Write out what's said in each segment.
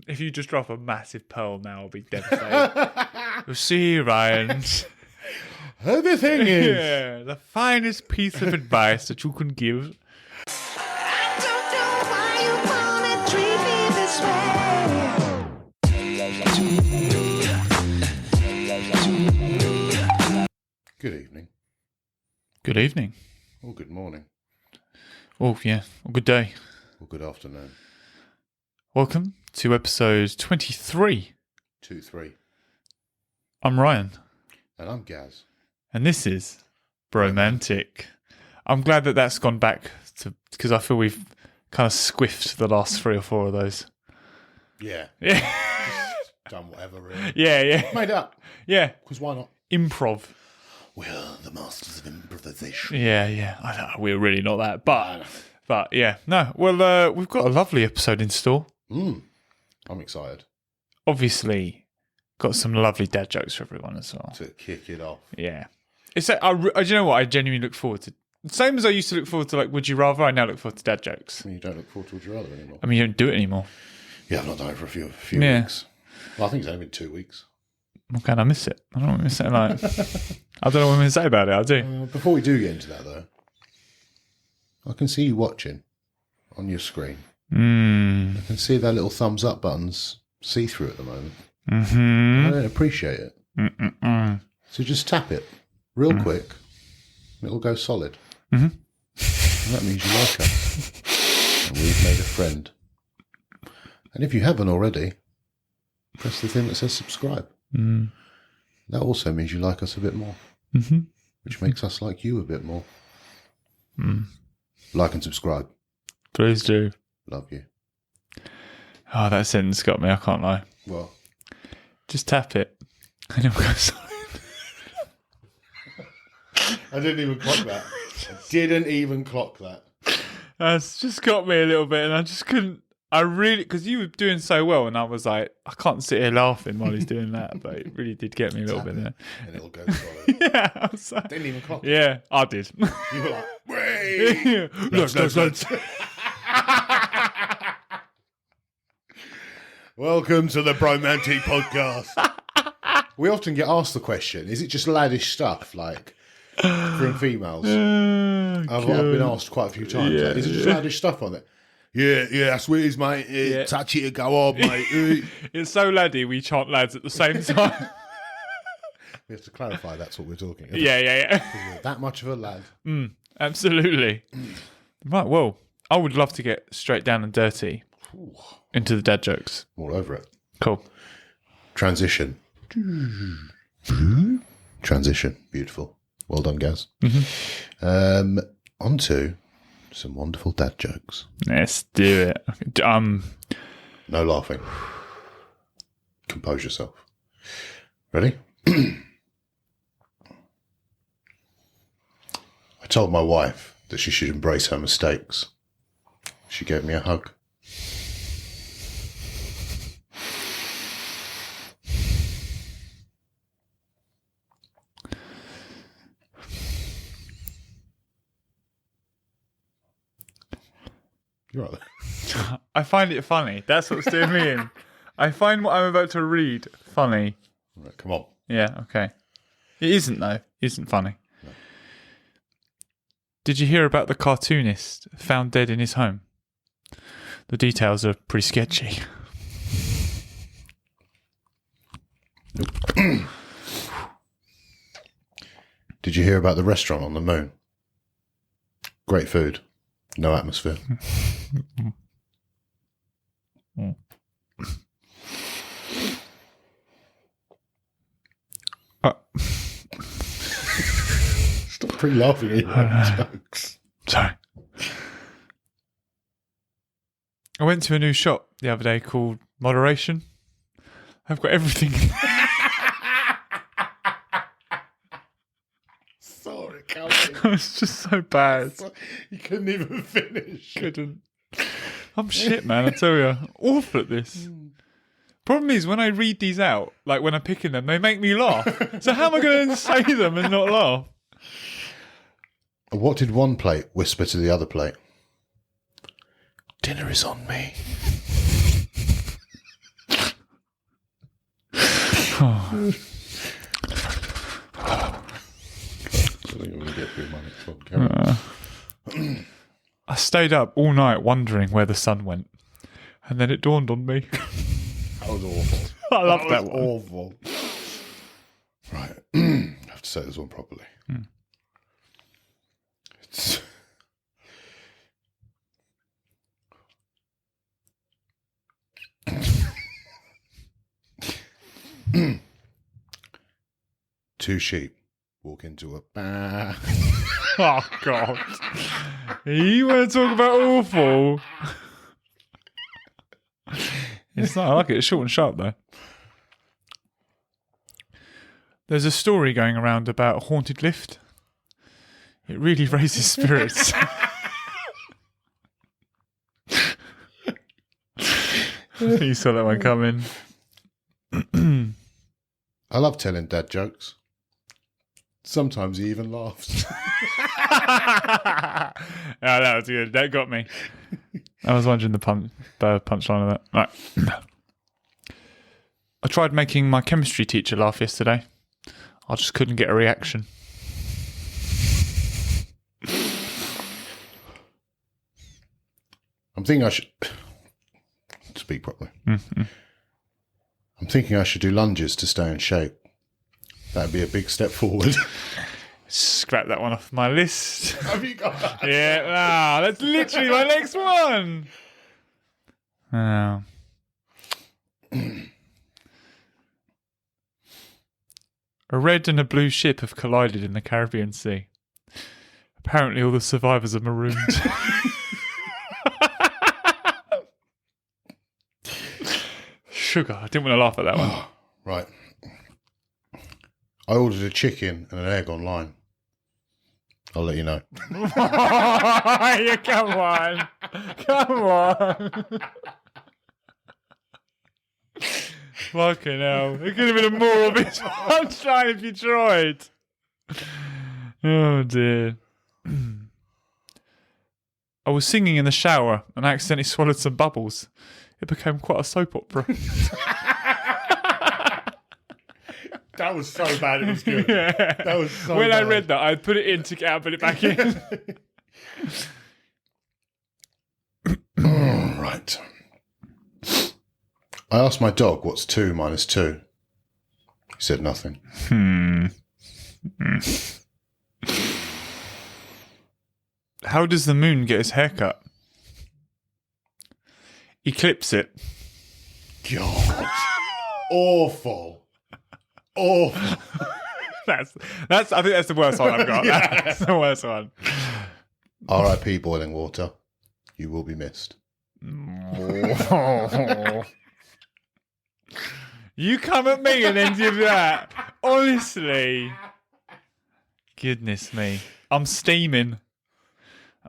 If you just drop a massive pearl now, I'll be devastated. You'll see, Ryan. The thing is... Yeah, the finest piece of advice that you can give. I don't know why you wanna treat me this way. Good evening. Good evening. Or good morning. Oh, yeah. Or good day. Or good afternoon. Welcome to episode 23. 2-3. I'm Ryan. And I'm Gaz. And this is Bromantic. I'm glad that that's gone back to, because I feel we've kind of squiffed the last 3 or 4 of those. Yeah. Yeah. Just done whatever, really. Yeah. Made it up. Yeah. Because why not? Improv. We're the masters of improvisation. Yeah. I know, we're really not that, but yeah. No, well, we've got a lovely episode in store. I'm excited. Obviously, got some lovely dad jokes for everyone as well. To kick it off. Yeah. It's do you know what? I genuinely look forward to. Same as I used to look forward to, like, Would You Rather, I now look forward to dad jokes. I mean, you don't look forward to Would You Rather anymore. I mean, you don't do it anymore. Yeah, I've not done it for a few Yeah. weeks. Well, I think it's only been 2 weeks. Okay, I miss it. I don't know what I'm saying. Like, I don't know what I'm going to say about it. I do. Before we do get into that, though, I can see you watching on your screen. I can see their little thumbs up buttons see-through at the moment. I don't appreciate it. So just tap it real quick, and it'll go solid. And that means you like us. And we've made a friend. And if you haven't already, press the thing that says subscribe. That also means you like us a bit more. Which makes us like you a bit more. Like and subscribe. Please do. Love you. Oh, that sentence got me. I can't lie. What? Just tap it. And it'll go solid. I didn't even clock that. That's just got me a little bit, and I just couldn't. I really, because you were doing so well, and I was like, I can't sit here laughing while he's doing that, but it really did get me a little bit there. And it'll go solid. Yeah, I was like, Didn't even clock it. yeah, I did. You were like, wait. Let's. Welcome to the Bromantic podcast. We often get asked the question, is it just laddish stuff, like, from females? I've been asked quite a few times. Yeah, like, is it just laddish stuff on it? Yeah, that's what it is, mate. Touch it and go on, mate. It's so laddie, we chant lads at the same time. We have to clarify that's what we're talking about. Yeah. We're that much of a lad. Absolutely. Right, well, I would love to get straight down and dirty into the dad jokes. All over it. Cool. Transition. Beautiful. Well done, Gaz. On to some wonderful dad jokes. Let's do it. No laughing. Compose yourself. Ready? I told my wife that she should embrace her mistakes. She gave me a hug. You're right there. I find it funny. That's what's doing me in. I find what I'm about to read funny. Right, come on. Yeah, okay. It isn't, though. It isn't funny. No. Did you hear about the cartoonist found dead in his home? The details are pretty sketchy. Did you hear about the restaurant on the moon? Great food. No atmosphere. Stop pre-laughing at your jokes. Sorry. I went to a new shop the other day called Moderation. I've got everything. Sorry, coming. It's just so bad. You couldn't even finish. Couldn't. I'm shit, man. I tell you, awful at this. Problem is, when I read these out, like when I'm picking them, they make me laugh. So how am I going to say them and not laugh? What did one plate whisper to the other plate? Dinner is on me. I think I'm going to get through my next one. Carry on. I stayed up all night wondering where the sun went. And then it dawned on me. That was awful. I love that was one. awful. Right. I have to say this one properly. It's... Two sheep walk into a bar. Oh, God. You want to talk about awful? It's not. I like it. It's short and sharp, though. There's a story going around about a haunted lift. It really raises spirits. You saw that one coming. I love telling dad jokes. Sometimes he even laughs. Oh, that was good. That got me. I was wondering the punchline of that. Right. I tried making my chemistry teacher laugh yesterday. I just couldn't get a reaction. I'm thinking I should speak properly. Mm-hmm. I'm thinking I should do lunges to stay in shape. That'd be a big step forward. Scrap that one off my list. Have you got that? Yeah, that's literally my next one. Oh. A red and a blue ship have collided in the Caribbean Sea. Apparently all the survivors are marooned. Sugar. I didn't want to laugh at that one. Right. I ordered a chicken and an egg online. I'll let you know. Yeah, come on. Come on. Fucking hell. It could have been a more of his punchline if you tried. Oh, dear. I was singing in the shower and I accidentally swallowed some bubbles. It became quite a soap opera. That was so bad it was good. Yeah. That was so When bad. I read that, I put it in, took it out, put it back in. Right. I asked my dog what's 2 minus 2. He said nothing. How does the moon get his haircut? He clips it. God. Awful. Awful. That's. I think that's the worst one I've got. Yeah. That's the worst one. R.I.P. boiling water. You will be missed. You come at me and then do that. Honestly. Goodness me. I'm steaming.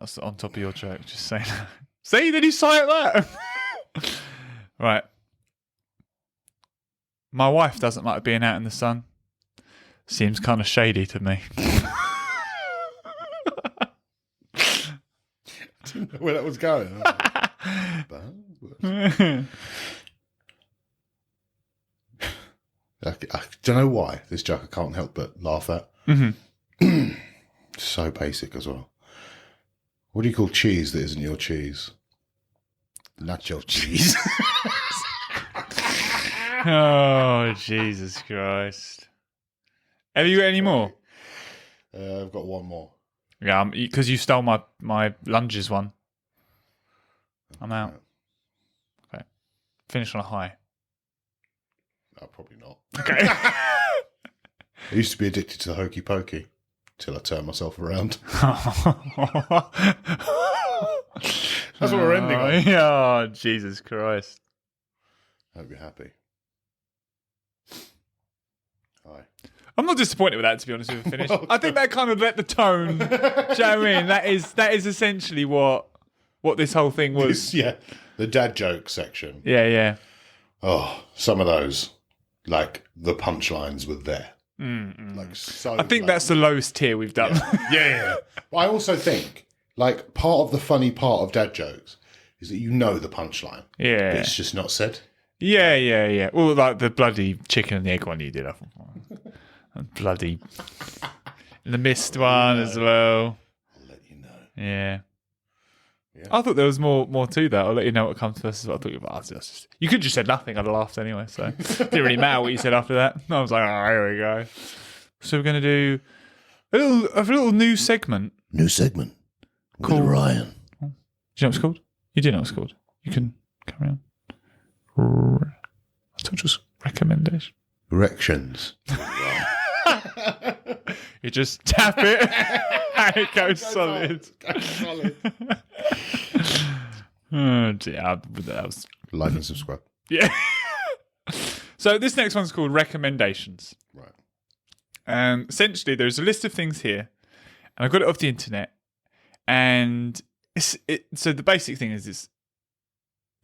That's on top of your joke, just saying. See, did he say that? Right. My wife doesn't like being out in the sun. Seems kind of shady to me. Didn't know where that was going. I don't know why this joke I can't help but laugh at. Mm-hmm. So basic as well. What do you call cheese that isn't your cheese? Nacho cheese. Oh, Jesus Christ. Have you got any more? I've got one more. Yeah, because you stole my lunges one. I'm out. Okay. Finish on a high. No, probably not. Okay. I used to be addicted to the hokey pokey till I turned myself around. That's what we're ending on. Oh, Jesus Christ. Hope you're happy. Hi. I'm not disappointed with that, to be honest with you, finish. Well, I think that kind of let the tone. Do you know what I mean? That is essentially what this whole thing was. Yeah, the dad joke section. Yeah. Oh, some of those, like the punchlines were there. Like so. I think that's the lowest tier we've done. Yeah. But I also think, like, part of the funny part of dad jokes is that you know the punchline. Yeah. But it's just not said. Yeah. Well, like the bloody chicken and the egg one you did. And bloody the mist one as well. I'll let you know. Yeah. I thought there was more to that. I'll let you know what comes first. I thought you could just said nothing. I'd have laughed anyway. So it didn't really matter what you said after that. I was like, oh, here we go. So we're going to do a little new segment. New segment. Cool. With Ryan. Do you know what it's called? You do know what it's called. You can carry on. I told you recommendation. Erections. You just tap it and it goes solid. Oh dear, that was Like and subscribe. yeah. So this next one's called recommendations. Right. Essentially, there's a list of things here, and I got it off the internet. And so the basic thing is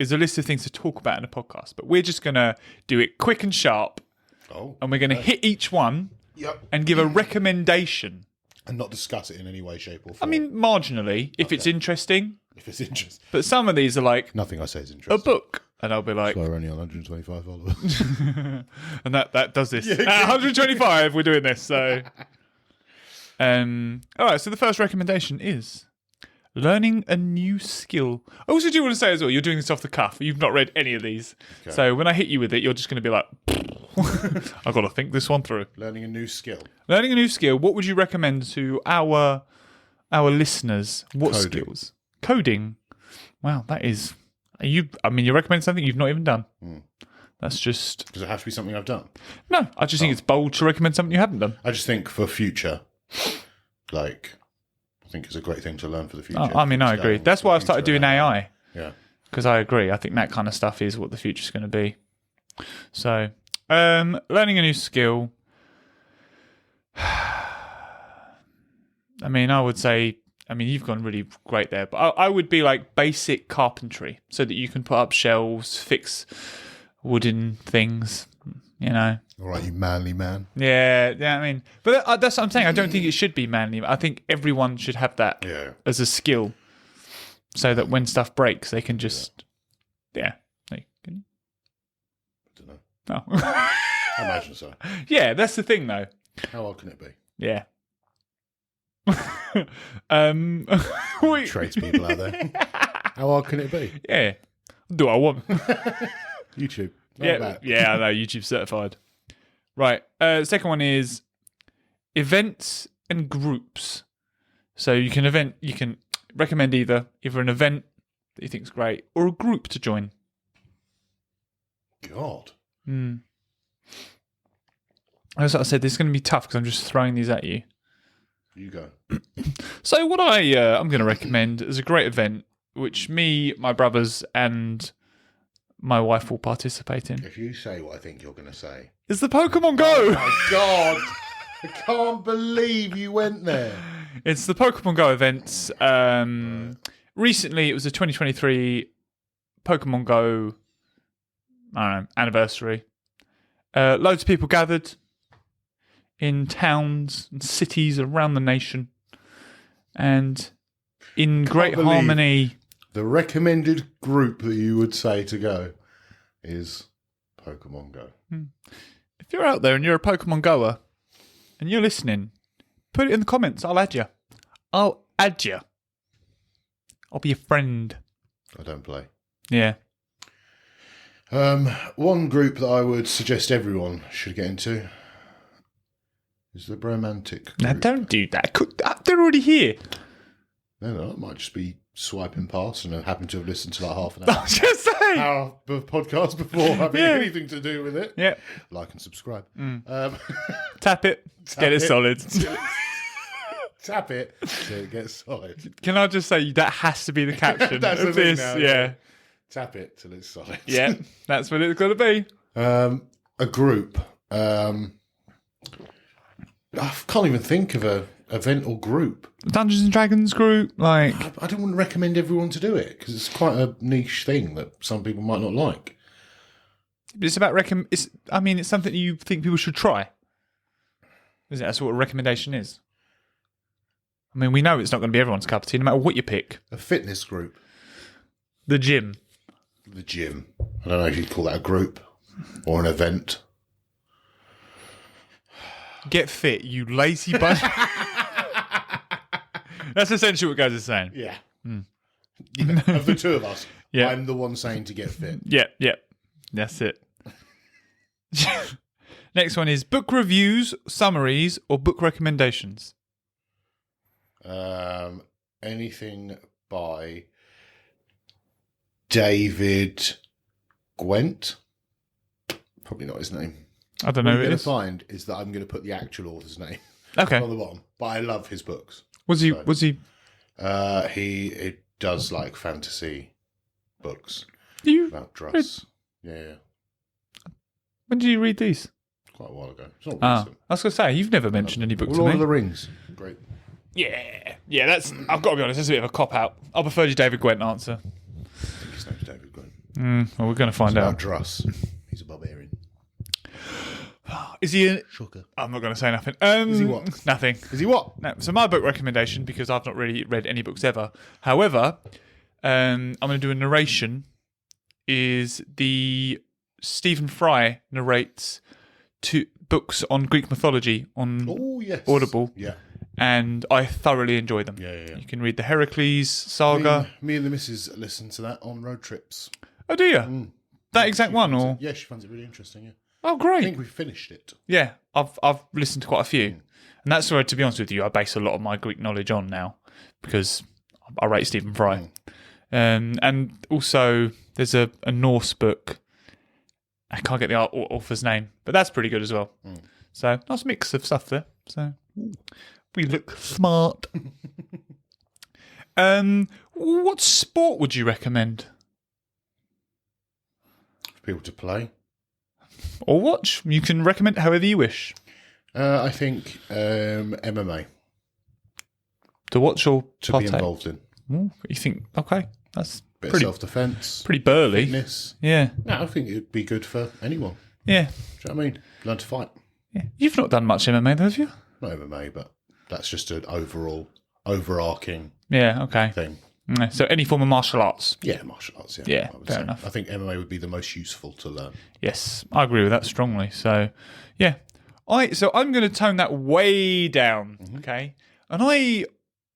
a list of things to talk about in a podcast, but we're just gonna do it quick and sharp, and we're gonna hit each one. Yep. And give a recommendation. And not discuss it in any way, shape, or I form. mean, marginally, if it's interesting. if it's interesting. But some of these are like Nothing I say is a interesting. book. And I'll be like... So we're only on 125 followers. And that does this. At 125, we're doing this. So, all right, so the first recommendation is learning a new skill. I also do want to say as well, you're doing this off the cuff. You've not read any of these. Okay. So when I hit you with it, you're just going to be like... I've got to think this one through. Learning a new skill. Learning a new skill. What would you recommend to our listeners? What Coding. skills? Coding. Wow, that is. You recommend something you've not even done. That's just. Does it have to be something I've done? No, I just think it's bold to recommend something you haven't done. I just think for future, I think it's a great thing to learn for the future. I agree. That's why I've started doing AI. Yeah. Because I agree. I think that kind of stuff is what the future's going to be. So. Learning a new skill. I would say, you've gone really great there, but I would be like basic carpentry so that you can put up shelves, fix wooden things, you know. All right, you manly man. Yeah, but that's what I'm saying. I don't think it should be manly. I think everyone should have that as a skill so that when stuff breaks, they can just, Oh. I imagine so. Yeah, that's the thing, though. How hard can it be? Yeah. Tradespeople out there. How hard can it be? Yeah. Do what I want. YouTube. I know. YouTube certified. Right. Second one is events and groups. So you can recommend either an event that you think is great or a group to join. God. As I said, this is going to be tough because I'm just throwing these at you. You go. So what I'm going to recommend is a great event which me, my brothers, and my wife will participate in. If you say what I think you're going to say, it's the Pokemon Go. Oh my God! I can't believe you went there. It's the Pokemon Go events. Recently, it was the 2023 Pokemon Go. I don't know, anniversary. Loads of people gathered in towns and cities around the nation, and in great harmony. The recommended group that you would say to go is Pokemon Go. If you're out there and you're a Pokemon goer and you're listening, put it in the comments. I'll add you. I'll be a friend. I don't play. Yeah. One group that I would suggest everyone should get into is the Bromantic group. Now, don't do that. They're already here. No, it might just be swiping past and I happen to have listened to like half an I was just saying. hour of podcast before having anything to do with it. Yeah. Like and subscribe. Tap it. Get it solid. Tap it till it gets solid. Can I just say that has to be the caption That's of the thing this? now, Yeah. Tap it till it's solid. Yeah. That's what it's got to be. A group. I can't even think of a event or group. Dungeons and Dragons group, like. I don't want to recommend everyone to do it because it's quite a niche thing that some people might not like. It's about It's something you think people should try. Isn't it? That's what a recommendation is. I mean, we know it's not going to be everyone's cup of tea, no matter what you pick. A fitness group. The gym. the gym. I don't know if you'd call that a group or an event. Get fit, you lazy bunch. That's essentially what guys are saying. Yeah. Yeah, of the two of us, Yeah. I'm the one saying to get fit. Yeah. That's it. Next one is book reviews, summaries, or book recommendations. Anything by David Gwent? Probably not his name. I don't What know you're who it going to is. find is that I'm going to put the actual author's name Okay. on the bottom. But I love his books. Was he? He does like fantasy books You? about Druss. Yeah, When did you read these? quite a while ago. It's not Ah, recent. I was going to say you've never mentioned any books to Lord me. of the Rings. Great. Yeah. That's. I've got to be honest. That's a bit of a cop out. I prefer your David Gwent answer. I think his name's David Gwent. Well, we're going to find About out. Druss. He's a barbarian. Is he? Shocker. I'm not going to say nothing. Is he what? Nothing. Is he what? No. So my book recommendation, because I've not really read any books ever. However, I'm going to do a narration. Is the Stephen Fry narrates two books on Greek mythology on Oh, yes. Audible, Yeah. and I thoroughly enjoy them. Yeah. You can read the Heracles saga. Me and the missus listen to that on road trips. Oh, do you? That exact She one, finds or it- Yeah, she finds it really interesting, yeah. oh, I great. think we finished it. Yeah, I've listened to quite a few, and that's where, to be honest with you, I base a lot of my Greek knowledge on now because I rate Stephen Fry. And also, there's a Norse book. I can't get the author's name, but that's pretty good as well. So, nice mix of stuff there. So, we look smart. What sport would you recommend? For people to play. Or watch? You can recommend however you wish. I think MMA To watch or to partake? be involved in. Ooh, you think, okay, that's Bit pretty of self-defense, pretty burly. fitness. Yeah, No, I think it'd be good for anyone. yeah, Do you know what I mean? Learn to fight. yeah. You've not done much MMA, though, have you? Not MMA, but that's just an overarching Yeah, okay. thing. Yeah, so any form of martial arts. Yeah, martial arts, yeah. Yeah, I would fair say. enough. I think MMA would be the most useful to learn. Yes, I agree with that strongly. So, yeah, I'm going to tone that way down. Okay, and I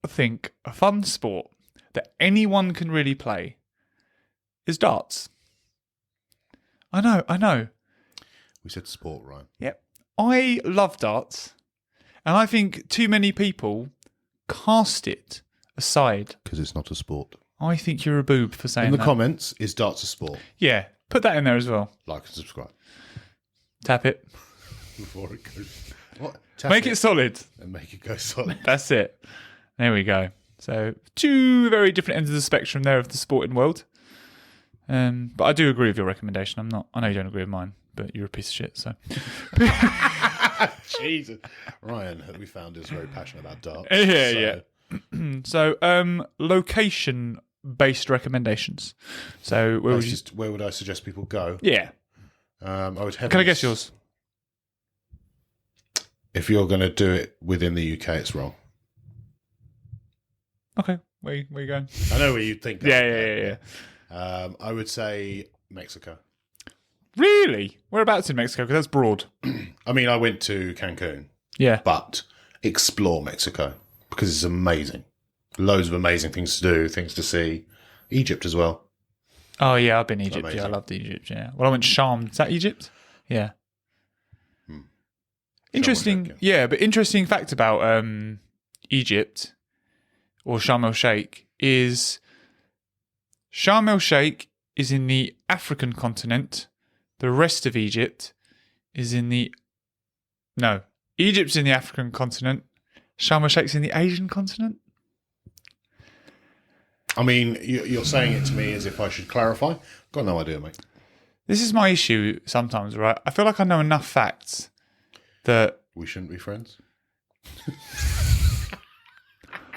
think a fun sport that anyone can really play is darts. I know. We said sport, Ryan. Yep. I love darts, and I think too many people cast it aside. Because it's not a sport. I think you're a boob for saying In the that. comments, is darts a sport? Yeah, put that in there as well. Like and subscribe. Tap it. Before it goes. What? Tap Make it solid. and make it go solid. That's it. There we go. So two very different ends of the spectrum there of the sporting world. But I do agree with your recommendation. I know you don't agree with mine, but you're a piece of shit. So Jesus. Ryan, we found, is very passionate about darts. Yeah. So location-based recommendations. So where would you? Where would I suggest people go? Yeah. I would heavily. Can I guess yours? If you're going to do it within the UK, it's wrong. Okay. Where you going? I know where you'd think. Yeah. I would say Mexico. Really? Whereabouts in Mexico? Because that's broad. I mean, I went to Cancun, Yeah. but explore Mexico because it's amazing. Loads of amazing things to do, things to see. Egypt as well. Oh yeah, I've been Egypt. amazing. Yeah, I loved Egypt. Yeah. Well, I went to Sharm. Is that Egypt? Yeah. Interesting. Sheikh, Yeah, but interesting fact about Egypt or Sharm el Sheikh is Sharm el Sheikh is in the African continent. The rest of Egypt is in the Egypt's in the African continent. Sharm el Sheikh's in the Asian continent. I mean, you're saying it to me as if I should clarify. Got no idea, mate. This is my issue sometimes, right? I feel like I know enough facts that We shouldn't be friends.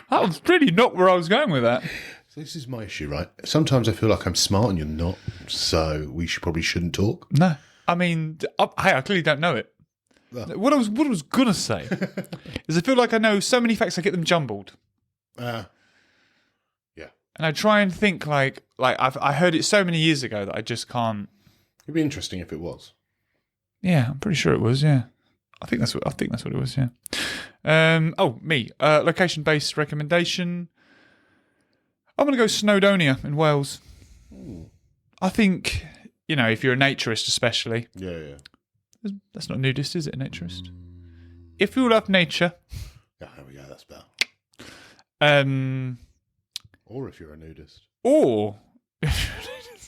that was really not where I was going with that. So this is my issue, right? Sometimes I feel like I'm smart and you're not, so we probably shouldn't talk. No, I mean, I clearly don't know it. Well. What I was gonna say is I feel like I know so many facts I get them jumbled. Yeah. And I try and think like I heard it so many years ago that I just can't. It'd be interesting if it was. Yeah, I'm pretty sure it was. Yeah, I think that's what it was. Yeah. Me. Location-based recommendation. I'm going to go Snowdonia in Wales. I think, if you're a naturist especially. Yeah. That's not nudist, is it, a naturist? If you love nature. Yeah, there we go. That's better. Or if you're a nudist. Or... I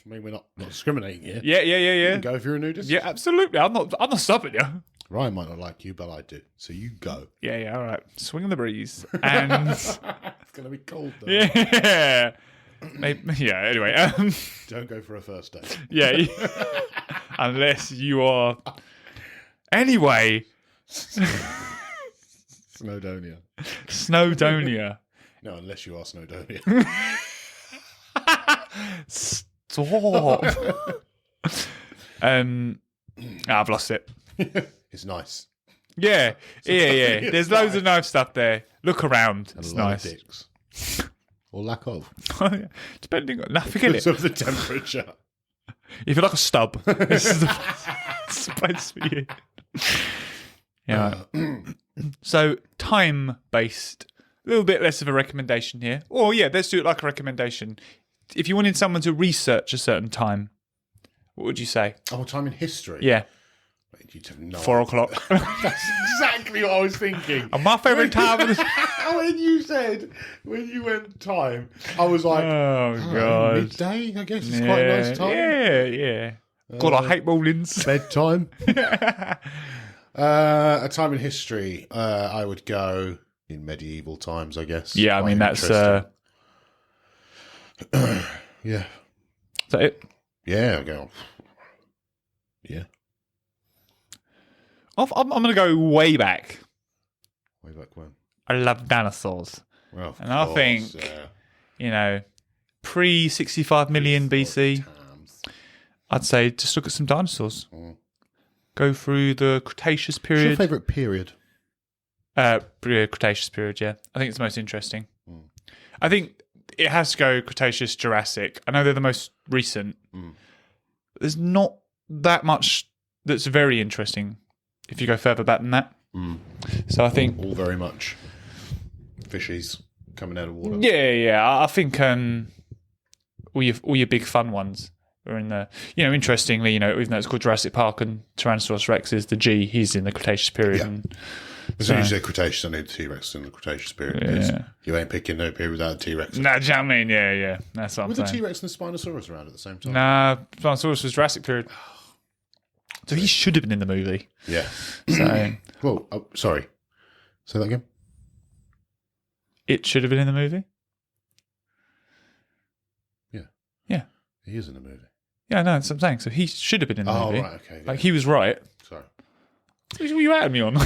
mean, we're not discriminating here. Yeah. You can go if you're a nudist. Yeah, absolutely. I'm not stopping you. Ryan might not like you, but I do. So you go. Yeah, all right. Swing in the breeze. And... It's going to be cold, though. Yeah. Anyway. Don't go for a first date. Yeah. Unless you are... Anyway. Snowdonia. Snowdonia. No, unless you are Snowdonia. Stop. I've lost it. It's nice. Yeah. There's loads of nice stuff there. Look around. And It's a lot nice. of dicks. Or lack of. Depending on... forget Because it. of the temperature. If you like a stub, this is the place for you. Yeah. So, time-based. A little bit less of a recommendation here. Or, let's do it like a recommendation. If you wanted someone to research a certain time, what would you say? Oh, time in history? Yeah. You'd have no 4 idea. o'clock. That's exactly what I was thinking. And my favourite time was... when you went time, I was like, Oh, God. midday, I guess. It's quite a nice time. Yeah. God, I hate mornings. Bedtime. A time in history, I would go in medieval times, I guess. Yeah, I Quite mean, that's... interesting. Yeah. Is that it? Yeah, I go. Yeah. I'm going to go way back. Way back when? I love dinosaurs. Well, of And I course, think- yeah. Pre 65 million BC, Times. I'd say just look at some dinosaurs. Go through the Cretaceous What's your period. favourite period? Cretaceous period, yeah. I think it's the most interesting. I think it has to go Cretaceous, Jurassic. I know they're the most recent. There's not that much that's very interesting if you go further back than that. So I think... All very much fishies coming out of water. Yeah. I think all your big fun ones are in the... interestingly, even though it's called Jurassic Park and Tyrannosaurus Rex is the G, he's in the Cretaceous period. Yeah. And As soon as you say Cretaceous, I need the T-Rex in the Cretaceous period. Because Yeah. you ain't picking no period without a T-Rex. nah, do you know what I mean? Yeah. That's what Were I'm the saying. T-Rex and the Spinosaurus around at the same time? Nah, Tyrannosaurus was Jurassic period. So he should have been in the movie. Yeah. So Well, sorry. Say that again? it should have been in the movie? Yeah. Yeah. He is in the movie. Yeah, no, that's what I'm saying. So he should have been in the Oh, movie. right, okay. Yeah. Like, he was right. Sorry. What are you at me on? I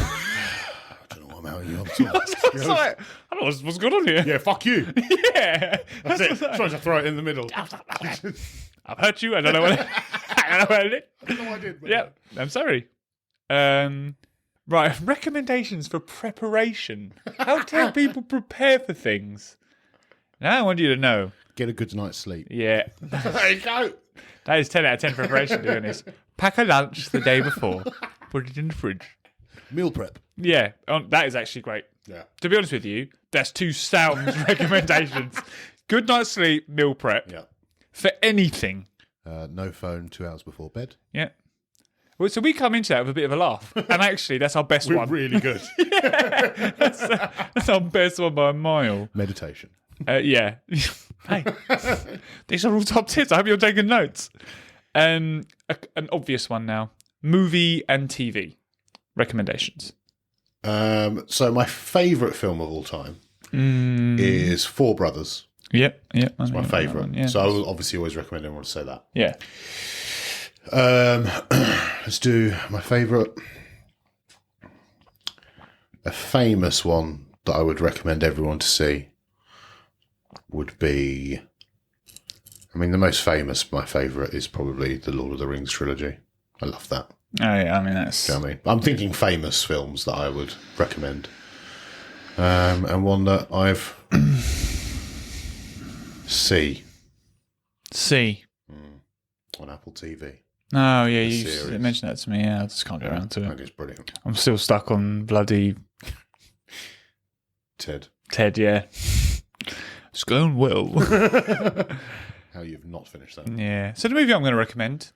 don't know what I'm out of you. I'm sorry. It's like, I don't know what's going on here. Yeah, fuck you. Yeah. That's it. Trying to throw it in the middle. I've hurt you. I don't know what I don't know what I did. No, I did. But Yeah, I'm sorry. Right, recommendations for preparation. How to help people prepare for things. Now I want you to know. Get a good night's sleep. Yeah, There you go. that is 10 out of 10 preparation, to be honest. Pack a lunch the day before. Put it in the fridge. Meal prep. Yeah, that is actually great. Yeah. To be honest with you, that's 2 sound recommendations. Good night's sleep, meal prep. Yeah. For anything. No phone 2 hours before bed. Yeah. Well, so we come into that with a bit of a laugh. And actually, that's our best We're one. really good. That's our best one by a mile. Meditation. Yeah. Hey, these are all top tips. I hope you're taking notes. An obvious one now. Movie and TV recommendations. So my favourite film of all time is Four Brothers. Yep. It's my favourite. Yeah. So I will obviously always recommend everyone to say that. Yeah. Let's do my favourite. A famous one that I would recommend everyone to see would be... I mean, the most famous, my favourite, is probably the Lord of the Rings trilogy. I love that. Oh, yeah. I mean, that's... Do you know what I mean? I'm thinking famous films that I would recommend. And one that I've C C. on Apple TV. Oh, yeah, you series. mentioned that to me. Yeah, I just can't get around to I it. think it's brilliant. I'm still stuck on bloody Ted. Ted, yeah. It's going well. How you've not finished that. Yeah. So the movie I'm going to recommend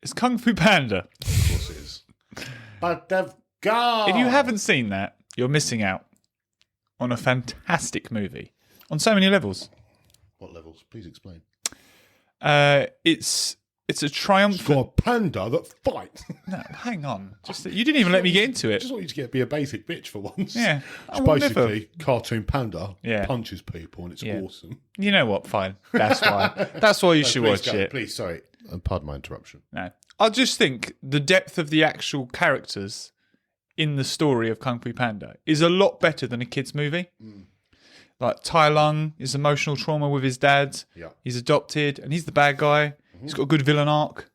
is Kung Fu Panda. Of course it is. But they've gone. If you haven't seen that, you're missing out on a fantastic movie on so many levels. What levels? Please explain. It's a triumphant. For a panda that fights. No, hang on. Just you didn't even let me get into I it. just want you to be a basic bitch for once. Yeah. It's I will never. basically cartoon panda Yeah. punches people and it's Yeah. awesome. You know what? Fine. That's why. That's why you should Please watch go. it. Please, sorry. Pardon my interruption. No, I just think the depth of the actual characters in the story of Kung Fu Panda is a lot better than a kids' movie. Like Tai Lung, his emotional trauma with his dad. Yeah. He's adopted, and he's the bad guy. He's got a good villain arc.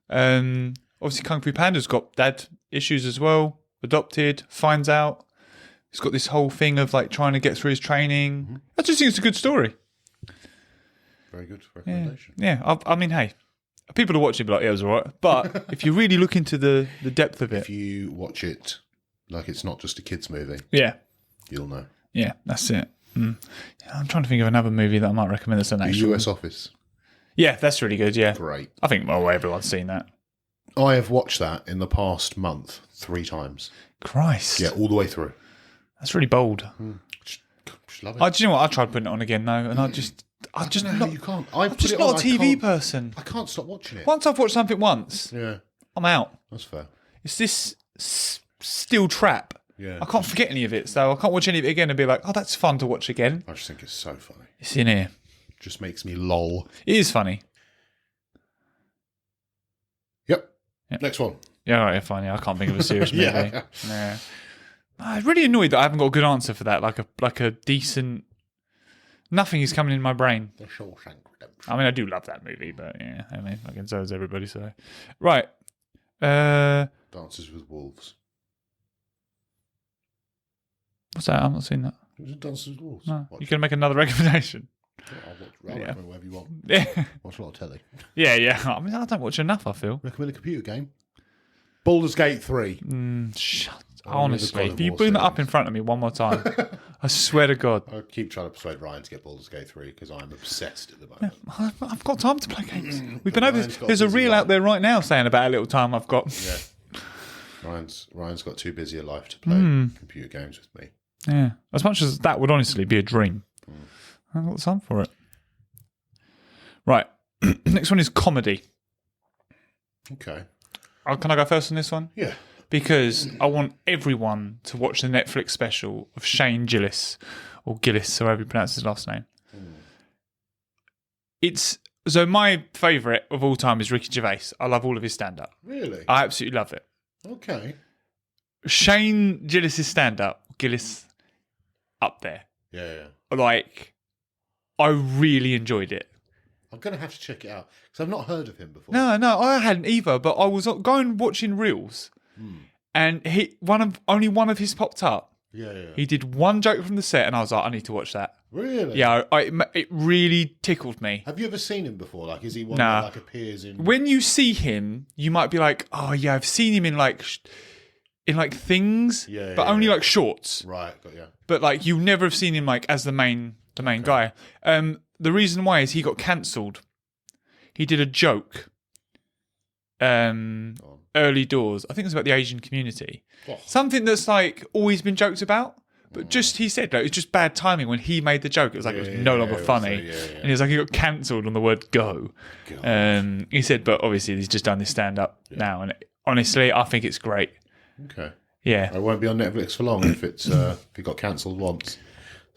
Obviously, Kung Fu Panda's got dad issues as well. Adopted, finds out. He's got this whole thing of like trying to get through his training. I just think it's a good story. Very good recommendation. Yeah, I mean, hey, people to watch it be like, yeah, it was alright. But if you really look into the depth of If it, you watch it like it's not just a kids' movie, yeah, you'll know. yeah, that's it. Yeah, I'm trying to think of another movie that I might recommend that's an The actual. US Office. Yeah, that's really good. Yeah, Great. I think everyone's seen that. I have watched that in the past month 3 times. Christ, Yeah, all the way through. that's really bold. Just love it. Do you know what? I tried putting it on again though, and I just don't know how not, you can't. I'm just not a TV person. I can't stop watching it. Once I've watched something once, Yeah, I'm out. that's fair. It's this steel trap. Yeah. I can't forget any of it, so I can't watch any of it again and be like, oh, that's fun to watch again. I just think it's so funny. It's in here. Just makes me lol. It is funny. Yep. Next one. Yeah, all right, fine. Yeah, I can't think of a serious movie. Yeah. Yeah. I'm really annoyed that I haven't got a good answer for that. Like a decent. Nothing is coming in my brain. The Shawshank Redemption. I mean, I do love that movie, but yeah, I mean, fucking so does everybody. So, right. Dances with Wolves. What's that? I've not seen that. It was Dances with Wolves. No, Watch you can make another recommendation. I'll recommend whatever you want. Yeah, Watch a lot of telly. yeah. I mean, I don't watch enough. I feel. Recommend a computer game. Baldur's Gate 3. Honestly, God if you of War bring that up series. in front of me one more time, I swear to God, I keep trying to persuade Ryan to get Baldur's Gate 3 because I'm obsessed at the moment. I've got time to play games. We've been over. Ryan's got There's a busy reel life. out there right now saying about a little time I've got. Yeah. Ryan's got too busy a life to play computer games with me. Yeah, as much as that would honestly be a dream, I've got time for it. Right, next one is comedy. Okay. Can I go first on this one? Yeah. Because I want everyone to watch the Netflix special of Shane Gillis, or Gillis, however you pronounce his last name. It's so my favourite of all time is Ricky Gervais. I love all of his stand-up. Really? I absolutely love it. Okay. Shane Gillis' stand-up, Gillis, up there. Yeah. Like, I really enjoyed it. I'm going to have to check it out because I've not heard of him before. No, I hadn't either. But I was going watching reels, and only one of his popped up. Yeah. He did one joke from the set, and I was like, I need to watch that. Really? Yeah, it really tickled me. Have you ever seen him before? Like, is he one Nah. that like appears in? When you see him, you might be like, oh yeah, I've seen him in like things, but only like shorts. Right, got you. But like you never have seen him like as the main guy. The reason why is he got cancelled. He did a joke. Early doors. I think it was about the Asian community. Oh. Something that's like always been joked about. But just he said like, it was just bad timing when he made the joke. It was like it was no longer funny, and he was like he got cancelled on the word "go." He said, but obviously he's just done this stand up now, and honestly, I think it's great. Okay. Yeah, It won't be on Netflix for long if it's if it got cancelled once.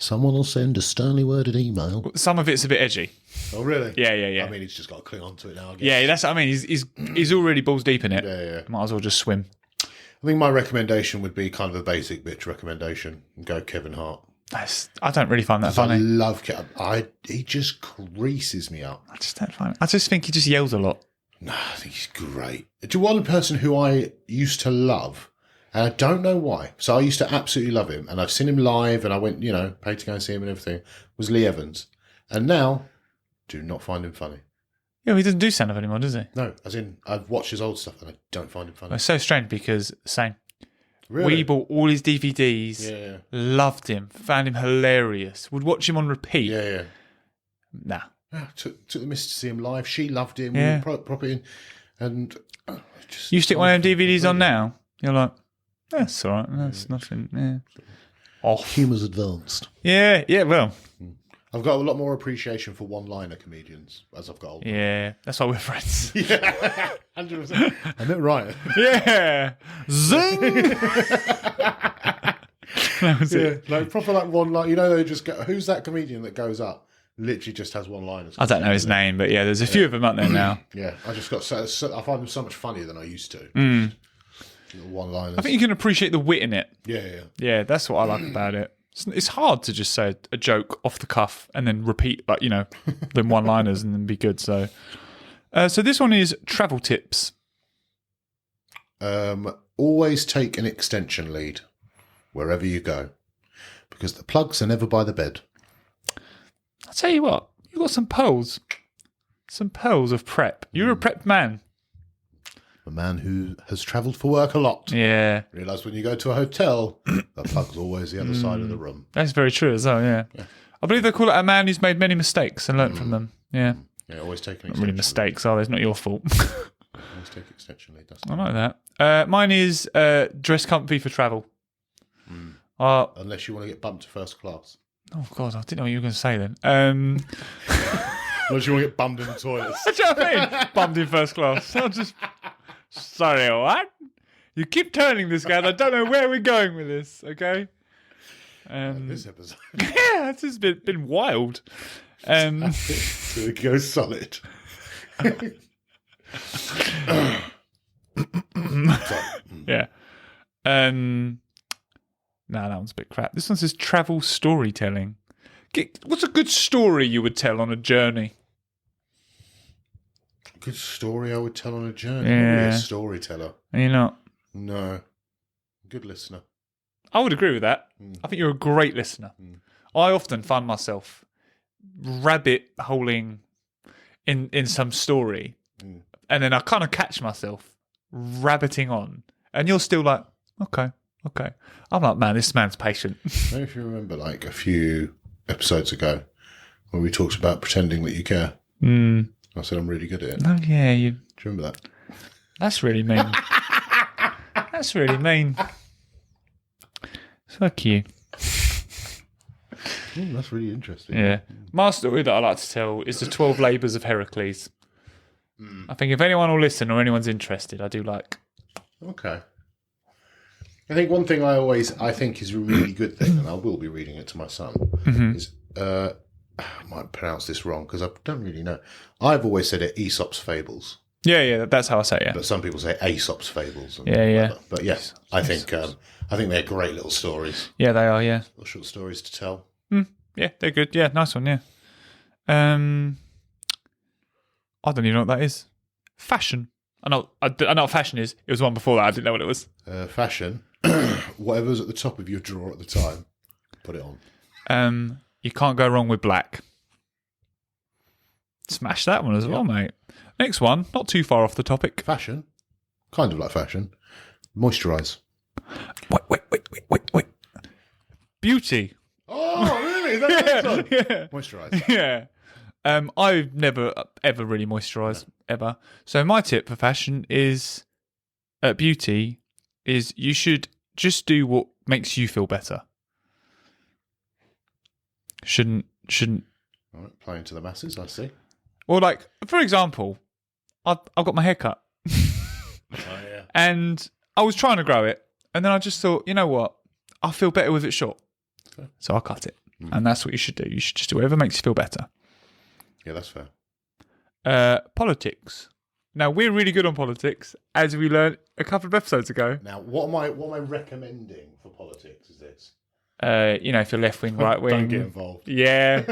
Someone will send a sternly worded email. some of it's a bit edgy. Oh, really? Yeah. I mean, he's just got to cling on to it now, I guess. Yeah, that's what I mean. He's already balls deep in it. Yeah. Might as well just swim. I think my recommendation would be kind of a basic bitch recommendation. Go Kevin Hart. I don't really find that I funny. love Kevin. He just creases me up. I just don't find it. I just think he just yells a lot. No, I think he's great. To one person who I used to love, and I don't know why. So I used to absolutely love him, and I've seen him live, and I went, paid to go and see him and everything, was Lee Evans. And now, do not find him funny. Yeah, he doesn't do stand-up anymore, does he? No, as in, I've watched his old stuff and I don't find him funny. It's so strange because, same. Really? We bought all his DVDs, Yeah. loved him, found him hilarious, would watch him on repeat. Yeah. Nah. Yeah, took the miss to see him live. She loved him. Yeah. We were proper in. And just You stick one of them DVDs on now, you're like, that's all right, that's nothing. Yeah. Off. Humour's advanced. Yeah, well, I've got a lot more appreciation for one-liner comedians as I've got older. yeah, that's why we're friends. Yeah, 100%. I know, right? Yeah. Zing! That was it. Like proper like one line. You know, they just go. Who's that comedian that goes up? Literally just has one line. I don't know his name, but yeah, there's a few of them out there now. Yeah, I just got. So, I find them so much funnier than I used to. One liners. I think you can appreciate the wit in it. Yeah. Yeah, that's what I like about it. It's hard to just say a joke off the cuff and then repeat, like, you know, them one-liners and then be good. So this one is travel tips. Always take an extension lead wherever you go, because the plugs are never by the bed. I'll tell you what, you've got some pearls of prep. You're a prepped man. A man who has travelled for work a lot. Yeah, Realise when you go to a hotel, the plug's always the other side of the room. that's very true as well, yeah. I believe they call it a man who's made many mistakes and learnt from them. Yeah. Yeah, always take an Not extension really mistakes, are they? It's not your fault. lead. Always take extension lead. That's I like that. Mine is dress comfy for travel. Unless you want to get bumped to first class. Oh, God, I didn't know what you were going to say then. Unless you want to get bummed in the toilets. Do you know what I mean? Bummed in first class. I'll just... Sorry, what? You keep turning this guy. I don't know where we're going with this, okay? This episode. Yeah, it's just been wild. So it goes solid. Yeah. No, that one's a bit crap. This one says travel storytelling. What's a good story you would tell on a journey? Good story I would tell on a journey. Yeah. Not really a storyteller. Are you not? No. Good listener. I would agree with that. I think you're a great listener. I often find myself rabbit holing in some story, and then I kind of catch myself rabbiting on, and you're still like, okay. I'm like, man, this man's patient. Maybe if you remember, like a few episodes ago, when we talked about pretending that you care. I said I'm really good at it. Oh yeah, Do you remember that? That's really mean. That's really mean. Fuck you. That's really interesting. Yeah. My story that I like to tell is the 12 Labours of Heracles. I think if anyone will listen or anyone's interested, I do like. Okay. I think one thing I think is a really good thing, and I will be reading it to my son, is I might pronounce this wrong because I don't really know. I've always said it Aesop's fables, Yeah, that's how I say it. Yeah. but some people say Aesop's fables. And Yeah. whatever. But yes, I think they're great little stories, Yeah, they are. Yeah. little short stories to tell. Yeah, they're good. Yeah, nice one. Yeah. I don't even know what that is. Fashion. I know what fashion is. It was one before that. I didn't know what it was. Fashion, whatever's at the top of your drawer at the time, put it on. You can't go wrong with black. Smash that one as well, mate. Next one, not too far off the topic. Fashion, kind of like fashion. Moisturise. Wait. Beauty. Oh, really? Is that the next one? Yeah. Moisturise. Yeah. I've never ever really moisturised ever. So my tip for fashion is, beauty is you should just do what makes you feel better. Shouldn't. All right, playing to the masses, I see. Well, like for example, I've got my hair cut, Oh, yeah. and I was trying to grow it, and then I just thought, you know what, I feel better with it short, so I cut it, and that's what you should do. You should just do whatever makes you feel better. Yeah, that's fair. Politics. Now we're really good on politics, as we learned a couple of episodes ago. Now, what am I recommending for politics is this. If you're left wing, right wing, Don't get involved. Yeah.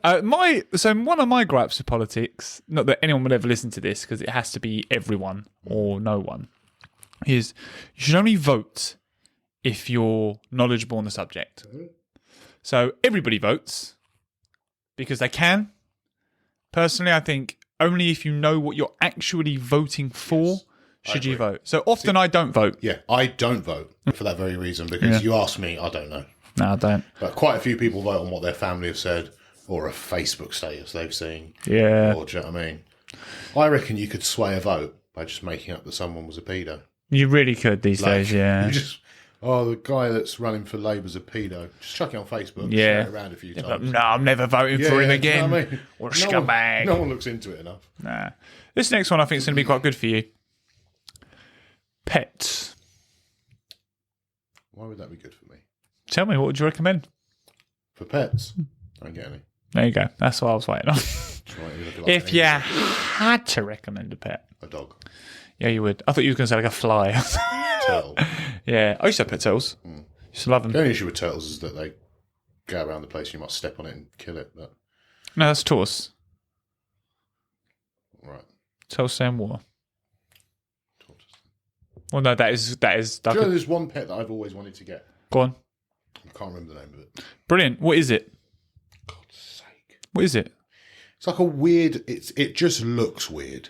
One of my gripes with politics, not that anyone will ever listen to this because it has to be everyone or no one, is you should only vote if you're knowledgeable on the subject. So everybody votes, because they can. Personally, I think only if you know what you're actually voting for should you vote. So often I don't vote. Yeah, I don't vote for that very reason, because you ask me, I don't know. No, I don't. But quite a few people vote on what their family have said or a Facebook status they've seen. Yeah. Or, do you know what I mean? I reckon you could sway a vote by just making up that someone was a pedo. You really could these days, yeah. You just, the guy that's running for Labour's a pedo. Just chuck it on Facebook. Yeah. Share it around a few times. No, I'm never voting for him again. You know what I mean? Or a scumbag. No one looks into it enough. Nah. This next one I think is going to be quite good for you. Pets. Why would that be good for me? Tell me, what would you recommend? For pets? I don't get any. There you go. That's what I was waiting on. Like If you had to recommend a pet. a dog. Yeah, you would. I thought you were going to say like a fly. Turtle. Yeah. I used to have pet turtles. Used to love them. The only issue with turtles is that they go around the place and you might step on it and kill it. But No, that's tortoise. right. Tulsa and water. Tortoise. Well, no, that is. Do you know there's one pet that I've always wanted to get? Go on. I can't remember the name of it. Brilliant. What is it? God's sake. What is it? It's like a weird... It just looks weird.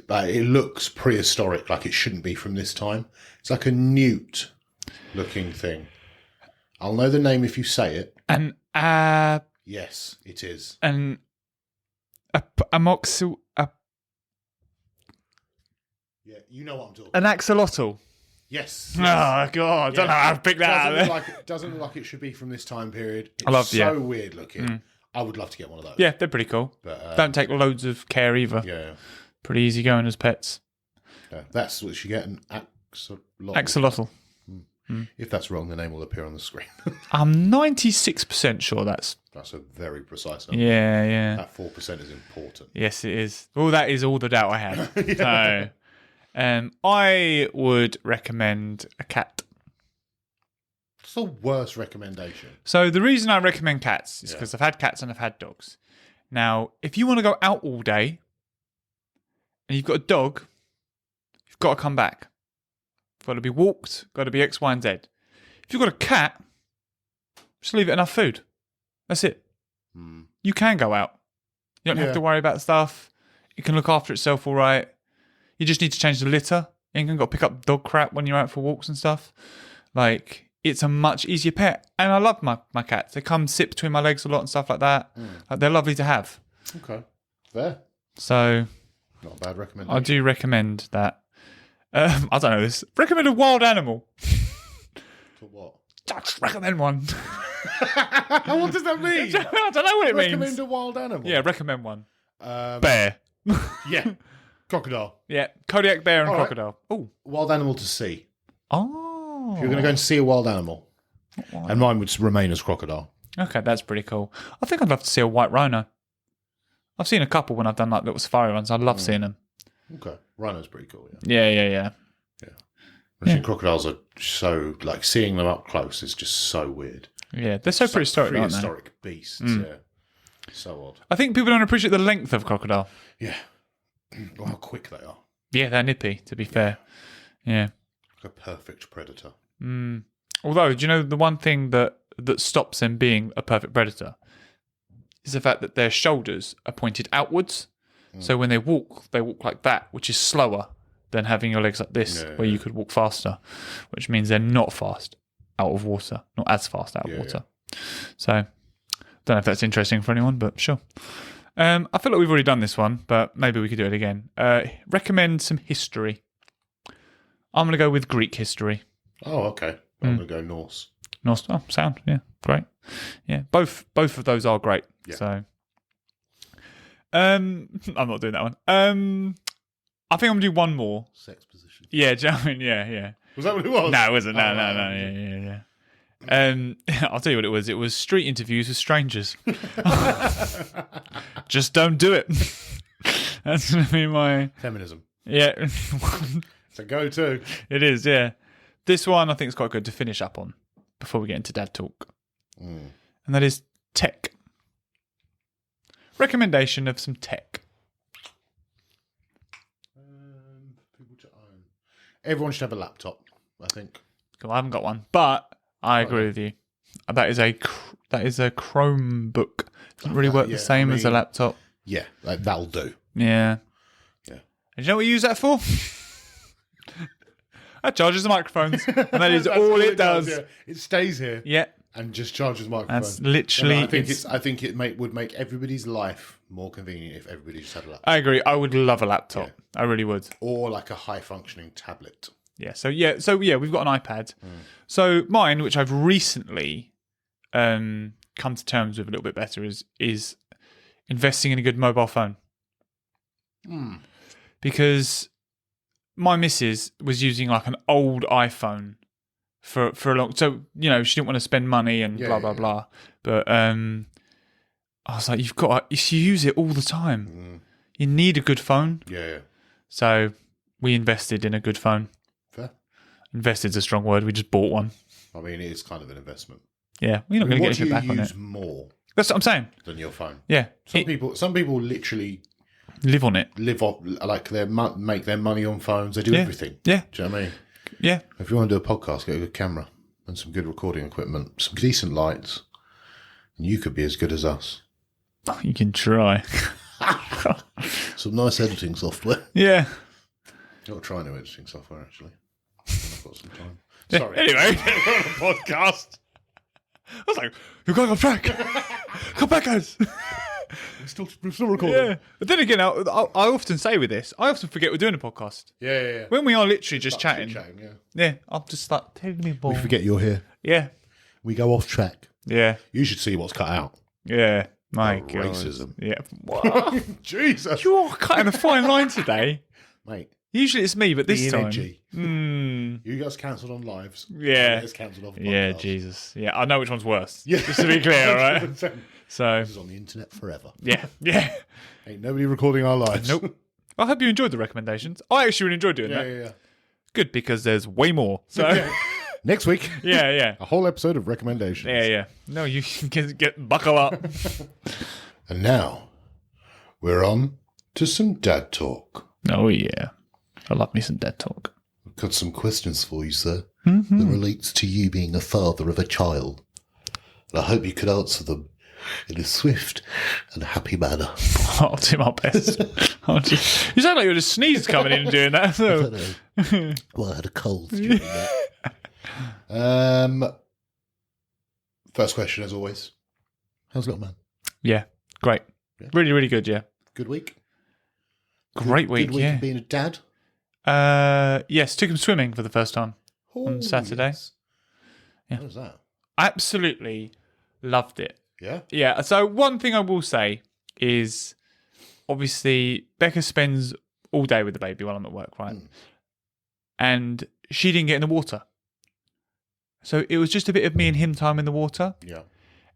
Like, it looks prehistoric, like it shouldn't be from this time. It's like a newt-looking thing. I'll know the name if you say it. An Yes, it is. an Yeah, you know what I'm talking an about. axolotl. Yes. Oh God, I don't know how to pick that out. Doesn't There. look like, doesn't look like it should be from this time period. It's I love- so yeah. weird looking. I would love to get one of those. Yeah, they're pretty cool. But, Don't take loads of care either. yeah. Pretty easy going as pets. Yeah, that's what you get, an axolotl. Axolotl. If that's wrong, the name will appear on the screen. I'm 96% sure that's. That's a very precise number. Yeah, yeah. That 4% is important. Yes, it is. Well, that is all the doubt I had. So, I would recommend a cat. It's the worst recommendation. So the reason I recommend cats is because I've had cats and I've had dogs. Now, if you want to go out all day and you've got a dog, you've got to come back. Got to be walked, got to be X, Y, and Z. If you've got a cat, just leave it enough food. That's it. You can go out. You don't have to worry about stuff. It can look after itself all right. You just need to change the litter. You ain't got to pick up dog crap when you're out for walks and stuff. Like, it's a much easier pet. And I love my cats. They come sit between my legs a lot and stuff like that. Like, they're lovely to have. Okay. Fair. So, Not a bad recommendation. I do recommend that. I don't know this. Recommend a wild animal. For what? Just recommend one. What does that mean? I don't know what it Recommend means. a wild animal? Yeah, recommend one. Um, Bear. Yeah. Crocodile. Yeah, Kodiak bear and All right. crocodile. Oh. Wild animal to see. Oh. You're going to go and see a wild animal. And mine would remain as crocodile. Okay, that's pretty cool. I think I'd love to see a white rhino. I've seen a couple when I've done like little safari runs. I love seeing them. Okay. Rhino's pretty cool, yeah. Yeah. Actually, crocodiles are so, like, seeing them up close is just so weird. Yeah, they're so prehistoric, aren't they? Prehistoric beasts, yeah. So odd. I think people don't appreciate the length of crocodile. Yeah. Well, how quick they are. Yeah, they're nippy, to be fair. Yeah. Like a perfect predator. Although, do you know the one thing that stops them being a perfect predator is the fact that their shoulders are pointed outwards. So when they walk like that, which is slower than having your legs like this, where you could walk faster, which means they're not fast out of water, not as fast out of water. So, don't know if that's interesting for anyone, but sure. I feel like we've already done this one, but maybe we could do it again. Recommend some history. I'm going to go with Greek history. Oh, okay. I'm going to go Norse. Norse, sound, yeah, great. Yeah, both of those are great. Yeah. So, I'm not doing that one. I think I'm going to do one more. Sex position. Yeah, do you know what I mean? Yeah. Was that what it was? No, it wasn't. No. Yeah. I'll tell you what it was. It was street interviews with strangers. Just don't do it. That's going to be my... Feminism. Yeah. It's a go-to. It is, yeah. This one I think is quite good to finish up on before we get into dad talk. And that is tech. Recommendation of some tech. People to own. Everyone should have a laptop, I think. Well, I haven't got one, but I agree with you. That is a That is a Chromebook. Doesn't really work the same as a laptop. Yeah, that'll do. Yeah. Yeah. And you know what we use that for? That charges the microphones. And that is all it does. Yeah. It stays here. Yeah. And just charges microphones. That's literally... I think it would make everybody's life more convenient if everybody just had a laptop. I agree. I would love a laptop. Yeah. I really would. Or like a high-functioning tablet. Yeah. So we've got an iPad. So mine, which I've recently come to terms with a little bit better, is investing in a good mobile phone. Because my missus was using like an old iPhone for a long... So, she didn't want to spend money and blah. But I was like, you use it all the time. You need a good phone. Yeah. So we invested in a good phone. Fair. Invested's a strong word. We just bought one. I mean, it is kind of an investment. Yeah, we're not going to get anything back what on do you it. use more That's what I'm saying. than your phone? Yeah. Some people literally Live on it. live off, like they make their money on phones. They do everything. Yeah. Do you know what I mean? Yeah. If you want to do a podcast, get a good camera and some good recording equipment, some decent lights, and you could be as good as us. You can try. Some nice editing software. Yeah. I'll try new editing software, actually. I've got some time. Yeah, Sorry. anyway, we're on a podcast. I was like, you're going off track. Come back, guys. We're still recording. Yeah. But then again, I often say with this, I often forget we're doing a podcast. Yeah. When we are literally just chatting. Yeah. Yeah, I'm just like, take me ball. We forget you're here. Yeah. We go off track. Yeah. You should see what's cut out. Yeah. My God. Racism. Yeah. What? Jesus. You're cutting a fine line today. Mate. Usually it's me, but this Being time. edgy. Mm. You guys cancelled on lives. Yeah. It's cancelled off Yeah, podcasts. Jesus. Yeah, I know which one's worse. Yeah. Just to be clear, all right? So, This is on the internet forever. yeah. Ain't nobody recording our lives. Nope. I hope you enjoyed the recommendations. I actually really enjoyed doing that. Yeah. Good, because there's way more. So, Next week, yeah. a whole episode of recommendations. Yeah. No, you can get buckle up. And now, we're on to some dad talk. Oh, yeah. I love me some dead talk. I've got some questions for you, sir, that relates to you being a father of a child. And I hope you could answer them in a swift and happy manner. I'll do my best. You sound like you're just sneezed coming in and doing that. So. Well, I had a cold during that. First question, as always. How's little man? Yeah, great. Yeah. Really, really good, yeah. Good week? Great week, Good week yeah. of being a dad? Yes, took him swimming for the first time on Saturday. Yes. Yeah. How was that? Absolutely loved it. Yeah? Yeah, so one thing I will say is obviously Becca spends all day with the baby while I'm at work, right? And she didn't get in the water. So it was just a bit of me and him time in the water. Yeah.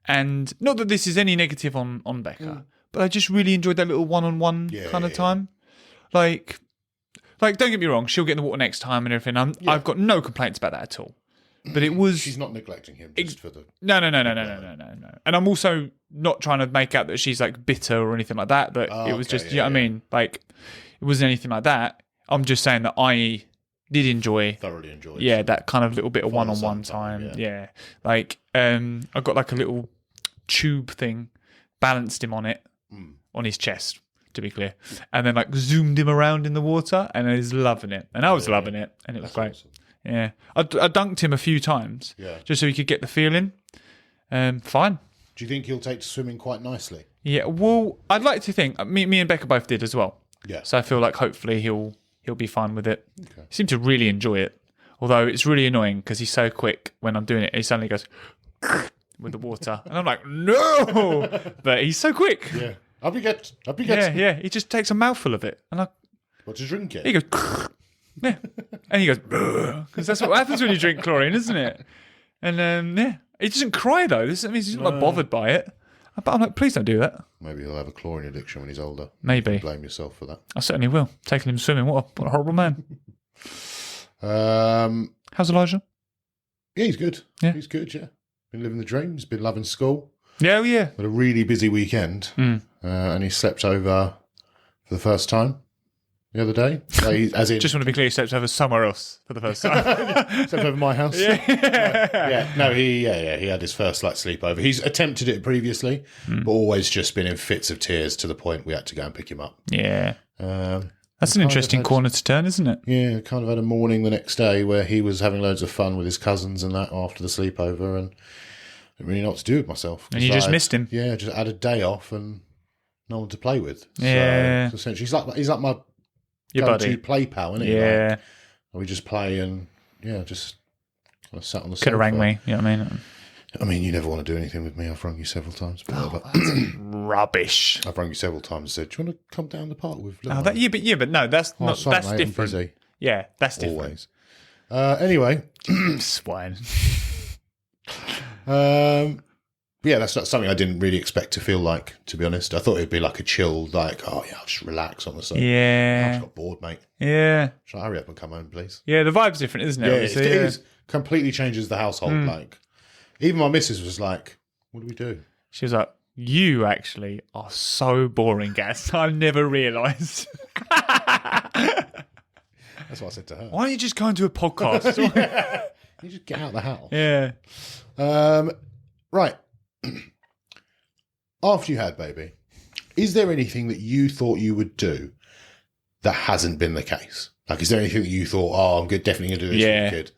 And not that this is any negative on Becca, but I just really enjoyed that little one-on-one kind of time. Like, don't get me wrong, she'll get in the water next time and everything. I've got no complaints about that at all. But it was... She's not neglecting him just for the... No. And I'm also not trying to make out that she's like bitter or anything like that. But it was just, you know what I mean? Like, it wasn't anything like that. I'm just saying that I did enjoy... Thoroughly enjoyed. Yeah, that kind of little bit of one-on-one time, time. Yeah. Like, I got like a little tube thing, balanced him on it, on his chest, to be clear. And then like zoomed him around in the water and he's loving it. And I was loving it. And it was great. Awesome. Yeah, I dunked him a few times, just so he could get the feeling. Fine. Do you think he'll take to swimming quite nicely? Yeah, well, I'd like to think me and Becca both did as well. Yeah. So I feel like hopefully he'll be fine with it. Okay. He seemed to really enjoy it, although it's really annoying because he's so quick when I'm doing it. He suddenly goes with the water, and I'm like, no, but he's so quick. Yeah. Up you get. Yeah. He just takes a mouthful of it, and What to drink it? he goes. Yeah. And he goes, because that's what happens when you drink chlorine, isn't it? And he doesn't cry though. This means he's not like, bothered by it. But I'm like, please don't do that. Maybe he'll have a chlorine addiction when he's older. Maybe. You can blame yourself for that. I certainly will. Taking him swimming. What a horrible man. How's Elijah? Yeah, he's good. Yeah. He's good, yeah. Been living the dream. He's been loving school. Yeah, yeah. Had a really busy weekend. And he slept over for the first time the other day. Like, as in, Just want to be clear, stepped over somewhere else for the first time. slept over my house. Yeah. No, he had his first like sleepover. He's attempted it previously, but always just been in fits of tears to the point we had to go and pick him up. Yeah. That's an kind of interesting had- corner to turn, isn't it? Yeah, kind of had a morning the next day where he was having loads of fun with his cousins and that after the sleepover, and I didn't really know what to do with myself. And you just missed him. Yeah, just had a day off and no one to play with. Yeah. So essentially, he's like my Your go-to buddy. play pal, isn't he? Yeah. Like, we just play and just kind of sat on the Could have sofa. rang me. You know what I mean? I mean, you never want to do anything with me. I've rung you several times. But whatever. Rubbish. I've rung you several times and said, "Do you want to come down the park with?" Oh, but no, that's Oh, not. sorry, That's mate, different. I'm busy. Yeah, that's different. Always. Anyway, Swine. yeah, that's not something I didn't really expect to feel like. To be honest, I thought it'd be like a chill, like, oh yeah, I'll just relax on the sofa. I Yeah. just got bored, mate. Yeah. Shall I hurry up and come home, please? Yeah. The vibe's different, isn't it? Yeah, Obviously, it is. Completely changes the household. Like, even my missus was like, "What do we do?" She was like, "You actually are so boring, Gaz. I never realised." That's what I said to her. Why don't you just go into a podcast? You just get out of the house. Yeah. Right. After you had baby, is there anything that you thought you would do that hasn't been the case? Like, is there anything that you thought, oh, I'm definitely going to do this Yeah. with the kid,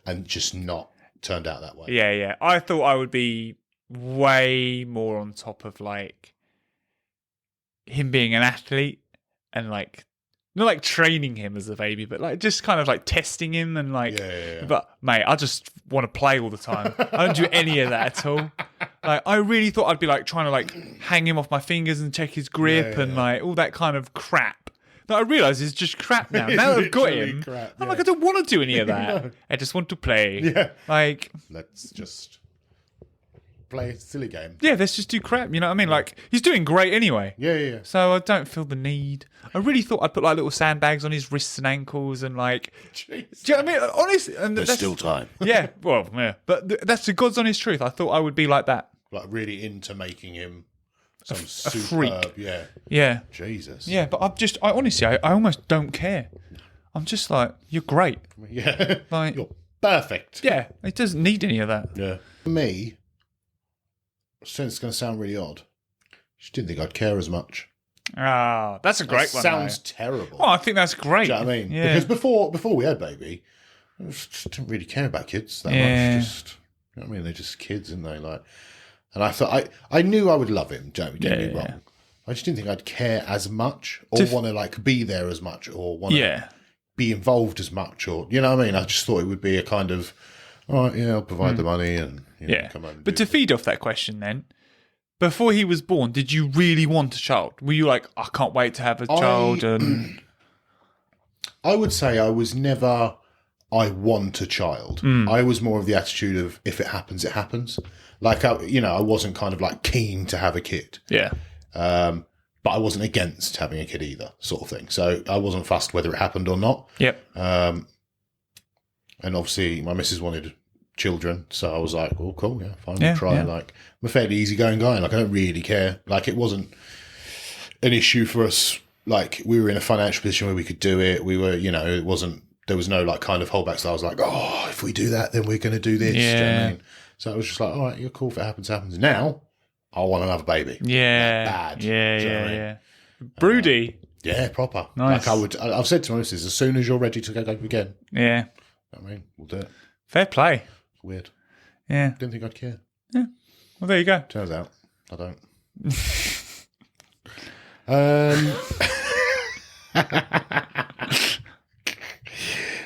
and just not turned out that way? Yeah, yeah. I thought I would be way more on top of like him being an athlete and like not like training him as a baby, but like just kind of like testing him and like. Yeah. But mate, I just want to play all the time. I don't do any of that at all. Like I really thought I'd be like trying to like hang him off my fingers and check his grip and like all that kind of crap. That I realise is just crap now. Now that I've got Literally him, crap, I'm yeah. like I don't want to do any of that. No. I just want to play. Yeah. Like. Let's just play a silly game. Yeah, let's just do crap. You know what I mean? Like, he's doing great anyway. Yeah. So I don't feel the need. I really thought I'd put like little sandbags on his wrists and ankles and like. Jeez. Do you know what I mean? Honestly, and There's that's, still time. Yeah, well, yeah, but that's the God's honest truth. I thought I would be like that. Like, really into making him some superb, freak. Yeah. Yeah, Jesus. yeah. But I honestly, I almost don't care. I'm just like, you're great. Yeah. Like, You're perfect. yeah, it doesn't need any of that. Yeah. For me, since it's going to sound really odd, just didn't think I'd care as much. Ah, that's a great one. Sounds though. terrible. Oh, I think that's great. Do you know what I mean? Yeah. Because before we had baby, I just didn't really care about kids that Yeah. much. Just, you know what I mean? They're just kids, aren't they? Like, and I thought I knew I would love him. Don't get me Yeah. wrong. I just didn't think I'd care as much, or want to like be there as much, or want to Yeah. be involved as much, or you know what I mean. I just thought it would be a kind of, all right, yeah, I'll provide the money and you know, Yeah. come home. And But do to feed off that question then, before he was born, did you really want a child? Were you like, I can't wait to have a child? And I would say I was never, I want a child. I was more of the attitude of, if it happens, it happens. Like, I wasn't kind of like keen to have a kid. yeah. But I wasn't against having a kid either, sort of thing. So I wasn't fussed whether it happened or not. Yep. And obviously my missus wanted children. So I was like, well, cool, yeah, fine, Yeah, we'll try. yeah. Like, I'm a fairly easygoing guy. Like, I don't really care. Like, it wasn't an issue for us. Like, we were in a financial position where we could do it. We were, it wasn't, there was no like kind of holdback. So I was like, oh, if we do that, then we're going to do this. Do you know what I Yeah. mean? So I was just like, all right, you're cool. If it happens, it happens. Now I want another baby. Yeah. bad. Yeah, Do you know yeah, what I mean? yeah. Broody. Yeah, proper. Nice. Like I've said to my missus, as soon as you're ready to go again, Yeah. I mean, we'll do it. Fair play. It's weird. Yeah. Didn't think I'd care. Well, there you go. Turns out I don't.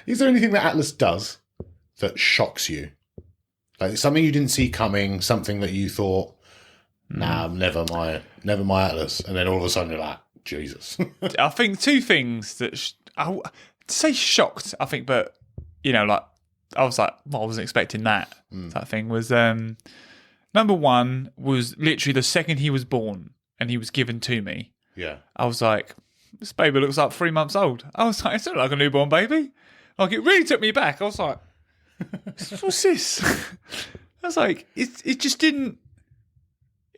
Is there anything that Atlas does that shocks you? Like something you didn't see coming, something that you thought, nah, never my Atlas, and then all of a sudden you're like, Jesus. I think two things that I would say shocked. I think, but like I was like, well, I wasn't expecting that. That thing was number one was literally the second he was born and he was given to me. Yeah. I was like, this baby looks like 3 months old. I was like, it's not like a newborn baby. Like it really took me back. I was like, what's this? I was like, it just didn't.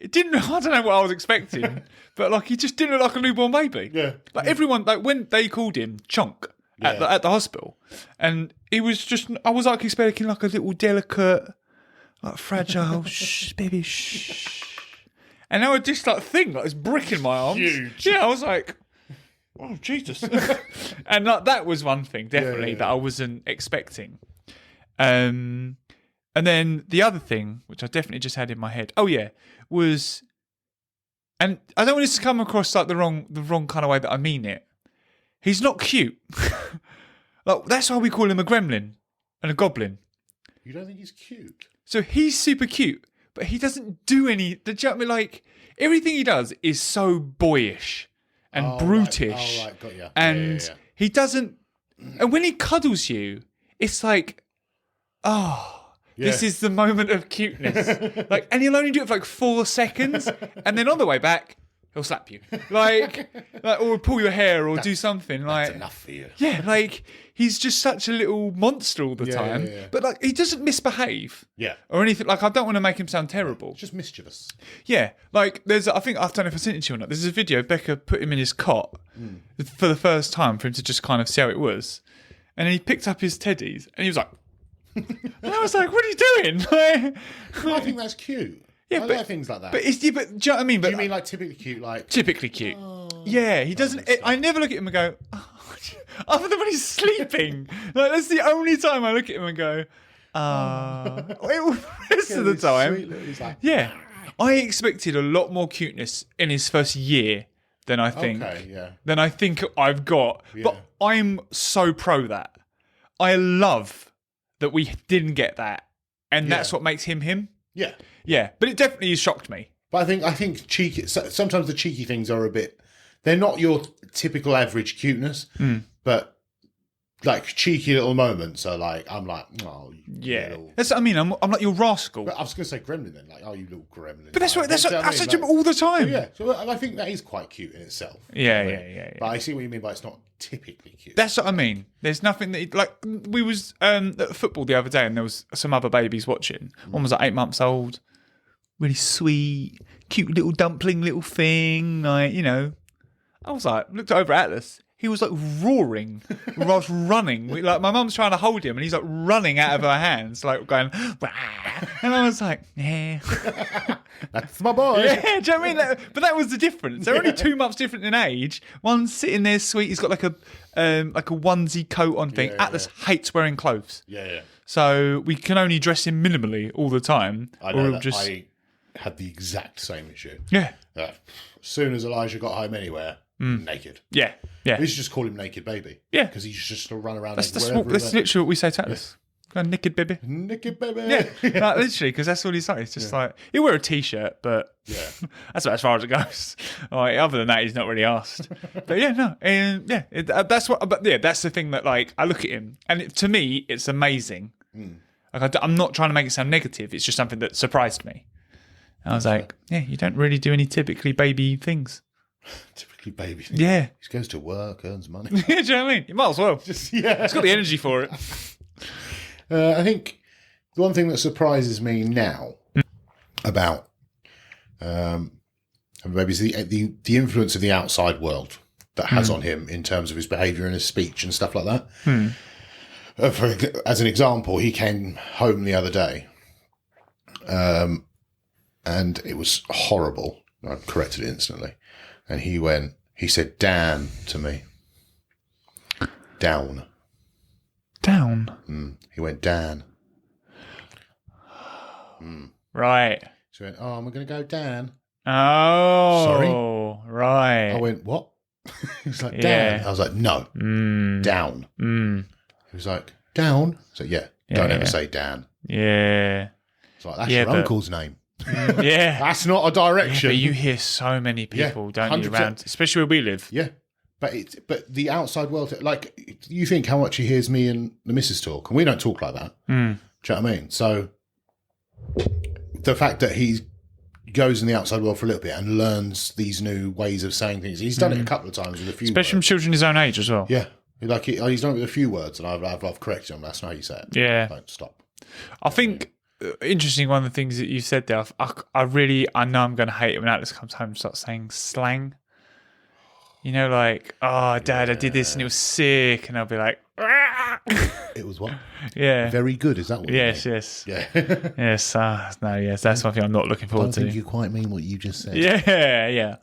it didn't. I don't know what I was expecting, but like he just didn't look like a newborn baby. Yeah. Like everyone, like when they called him Chunk at the hospital, and he was just. I was like expecting like a little delicate, like fragile, shh, baby, shh. And now I just like thing like this brick in my arms. Huge. Yeah, I was like, oh Jesus. And like, that was one thing definitely that I wasn't expecting. And then the other thing, which I definitely just had in my head, was, and I don't want this to come across like the wrong kind of way that I mean it. He's not cute. Like that's why we call him a gremlin and a goblin. You don't think he's cute? So he's super cute, but he doesn't do any. Do you know what I mean? Like everything he does is so boyish and brutish. Right. Got you. And he doesn't. And when he cuddles you, it's like, this is the moment of cuteness. Like, and he'll only do it for like 4 seconds, and then on the way back, he'll slap you, like or pull your hair or do something. Like That's enough for you. Yeah, like he's just such a little monster all the time. Yeah. But like he doesn't misbehave. Yeah. Or anything. Like I don't want to make him sound terrible. Just mischievous. Yeah, like I think I don't know if I sent it to you or not. There's a video. Becca put him in his cot for the first time for him to just kind of see how it was, and then he picked up his teddies and he was like, and I was like, "What are you doing?" I think that's cute. Yeah, I but like things like that. But do you know what I mean? But Do you mean like typically cute? Like typically cute? Yeah, he doesn't. I never look at him and go, other than when he's sleeping. Like that's the only time I look at him and go, the rest of the time, He's like, yeah. I expected a lot more cuteness in his first year than I think. Okay, yeah. Than I think I've got. Yeah. But I'm so pro that. I love that we didn't get that, and that's what makes him him. Yeah. Yeah, but it definitely shocked me. But I think cheeky. Sometimes the cheeky things are a bit. They're not your typical average cuteness, but like cheeky little moments are like I'm like, oh Yeah, little... that's what I mean. I'm like your rascal. But I was going to say gremlin then, like, oh you little gremlin. But that's like, what that's you know what I such mean? Like, all the time. yeah, so I think that is quite cute in itself. Yeah. But I see what you mean by it's not typically cute. That's what I mean. There's nothing that like we was at football the other day, and there was some other babies watching. One was like 8 months old, really sweet, cute little dumpling, little thing. Like I was like, looked over at Atlas. He was like roaring, whilst running. Like my mum's trying to hold him, and he's like running out of her hands, like going. Wah. And I was like, yeah, That's my boy. yeah. Do you know what I mean? But that was the difference. They're only 2 months different in age. One's sitting there sweet. He's got like a onesie coat on thing. Yeah, Atlas hates wearing clothes, Yeah. so we can only dress him minimally all the time. I or know he'll that. just I had the exact same issue. yeah. As soon as Elijah got home anywhere, naked. Yeah. We should just call him Naked Baby. Yeah. Because he's just to run around That's naked wherever that's he literally what we say to Atlas. Go naked, baby. went. Naked Baby. Yeah, like, literally, because that's all he's like. It's just like he'll wear a t-shirt, but that's about as far as it goes. Like, other than that, he's not really asked. But yeah, no, and that's what. But yeah, that's the thing that like I look at him, and to me, it's amazing. Like I'm not trying to make it sound negative. It's just something that surprised me. I was like, yeah, you don't really do any typically baby things. Typically baby. Yeah. He goes to work, earns money. Do you know what I mean? You might as well. It's got the energy for it. I think the one thing that surprises me now about babies is the influence of the outside world that has on him in terms of his behaviour and his speech and stuff like that. As an example, he came home the other day, and it was horrible. I corrected it instantly, and he said "Dan" to me. Down. He went Dan. Right. So he went, oh, I'm going to go Dan. Oh. Sorry? Right. I went, what? He was like, Dan. I was like, no. Down. He was like, down? So yeah, don't ever say Dan. Yeah. It's like, that's your uncle's name. Yeah. That's not a direction. But you hear so many people, don't you, 100%. around, especially where we live. Yeah. But the outside world, like, you think how much he hears me and the missus talk, and we don't talk like that. Do you know what I mean? So the fact that he goes in the outside world for a little bit and learns these new ways of saying things, he's done it a couple of times with a few Especially from words. children his own age as well. Yeah. He's done it with a few words, and I've corrected him. That's not how you say it. Yeah. Don't stop. I think interesting one of the things that you said there. I know I'm going to hate it when Atlas comes home and starts saying slang. You know, like, oh, Dad, I did this and it was sick. And I'll be like, It was what? yeah. Very good. Is that what? Yes, you mean? yes. Yeah. Yes, yes, that's one thing I'm not looking I forward don't to. think you quite mean what you just said. Yeah, yeah.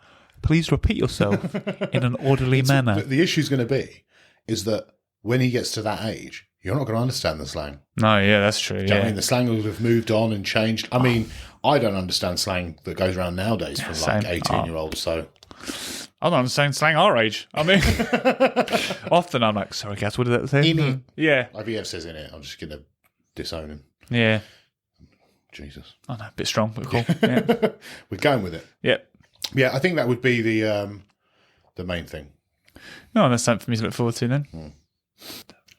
Please repeat yourself in an orderly manner. The issue's going to be is that when he gets to that age, you're not going to understand the slang. No, yeah, that's true. Do you know what I Yeah. mean, the slang would have moved on and changed. I mean, I don't understand slang that goes around nowadays from same. like 18-year-olds. So I don't understand slang our age. I mean, often I'm like, sorry, guys, what did that say? In it. Yeah. if he ever says in it, I'm just going to disown him. Yeah. Jesus. I know, a bit strong, but cool. Yeah. We're going with it. Yeah. Yeah, I think that would be the main thing. No, that's something for me to look forward to then.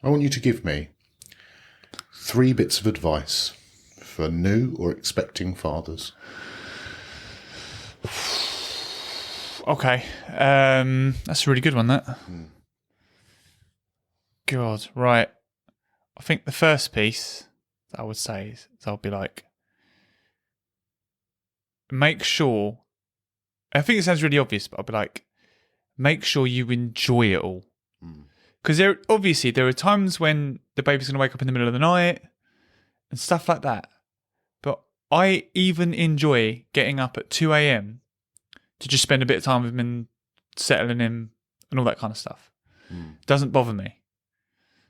I want you to give me 3 bits of advice for new or expecting fathers. Okay. That's a really good one, that. God, right. I think the first piece that I would say is I'll be like, make sure, I think it sounds really obvious, but I'll be like, make sure you enjoy it all. Because there are times when the baby's going to wake up in the middle of the night and stuff like that. But I even enjoy getting up at 2 a.m. to just spend a bit of time with him and settling him and all that kind of stuff. Doesn't bother me.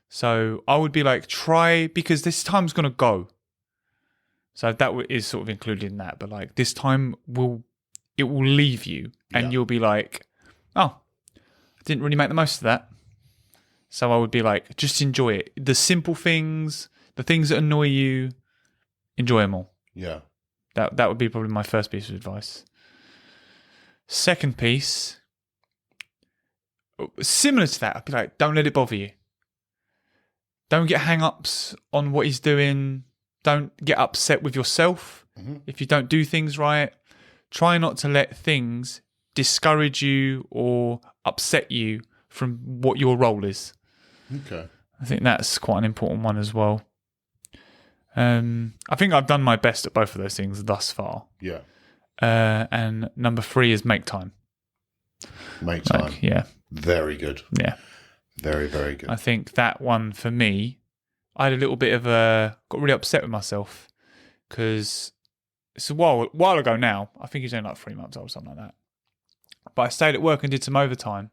So I would be like, try, because this time's going to go. So that is sort of included in that. But like this time will leave you and you'll be like, oh, I didn't really make the most of that. So I would be like, just enjoy it. The simple things, the things that annoy you, enjoy them all. Yeah. That would be probably my first piece of advice. Second piece, similar to that, I'd be like, don't let it bother you. Don't get hang-ups on what he's doing. Don't get upset with yourself if you don't do things right. Try not to let things discourage you or upset you from what your role is. Okay. I think that's quite an important one as well. I think I've done my best at both of those things thus far. Yeah. And number 3 is make time. Make time. Like, yeah. Very good. Yeah. Very, very good. I think that one for me, I had a little bit of got really upset with myself because it's a while ago now. I think he's only like 3 months old, something like that. But I stayed at work and did some overtime.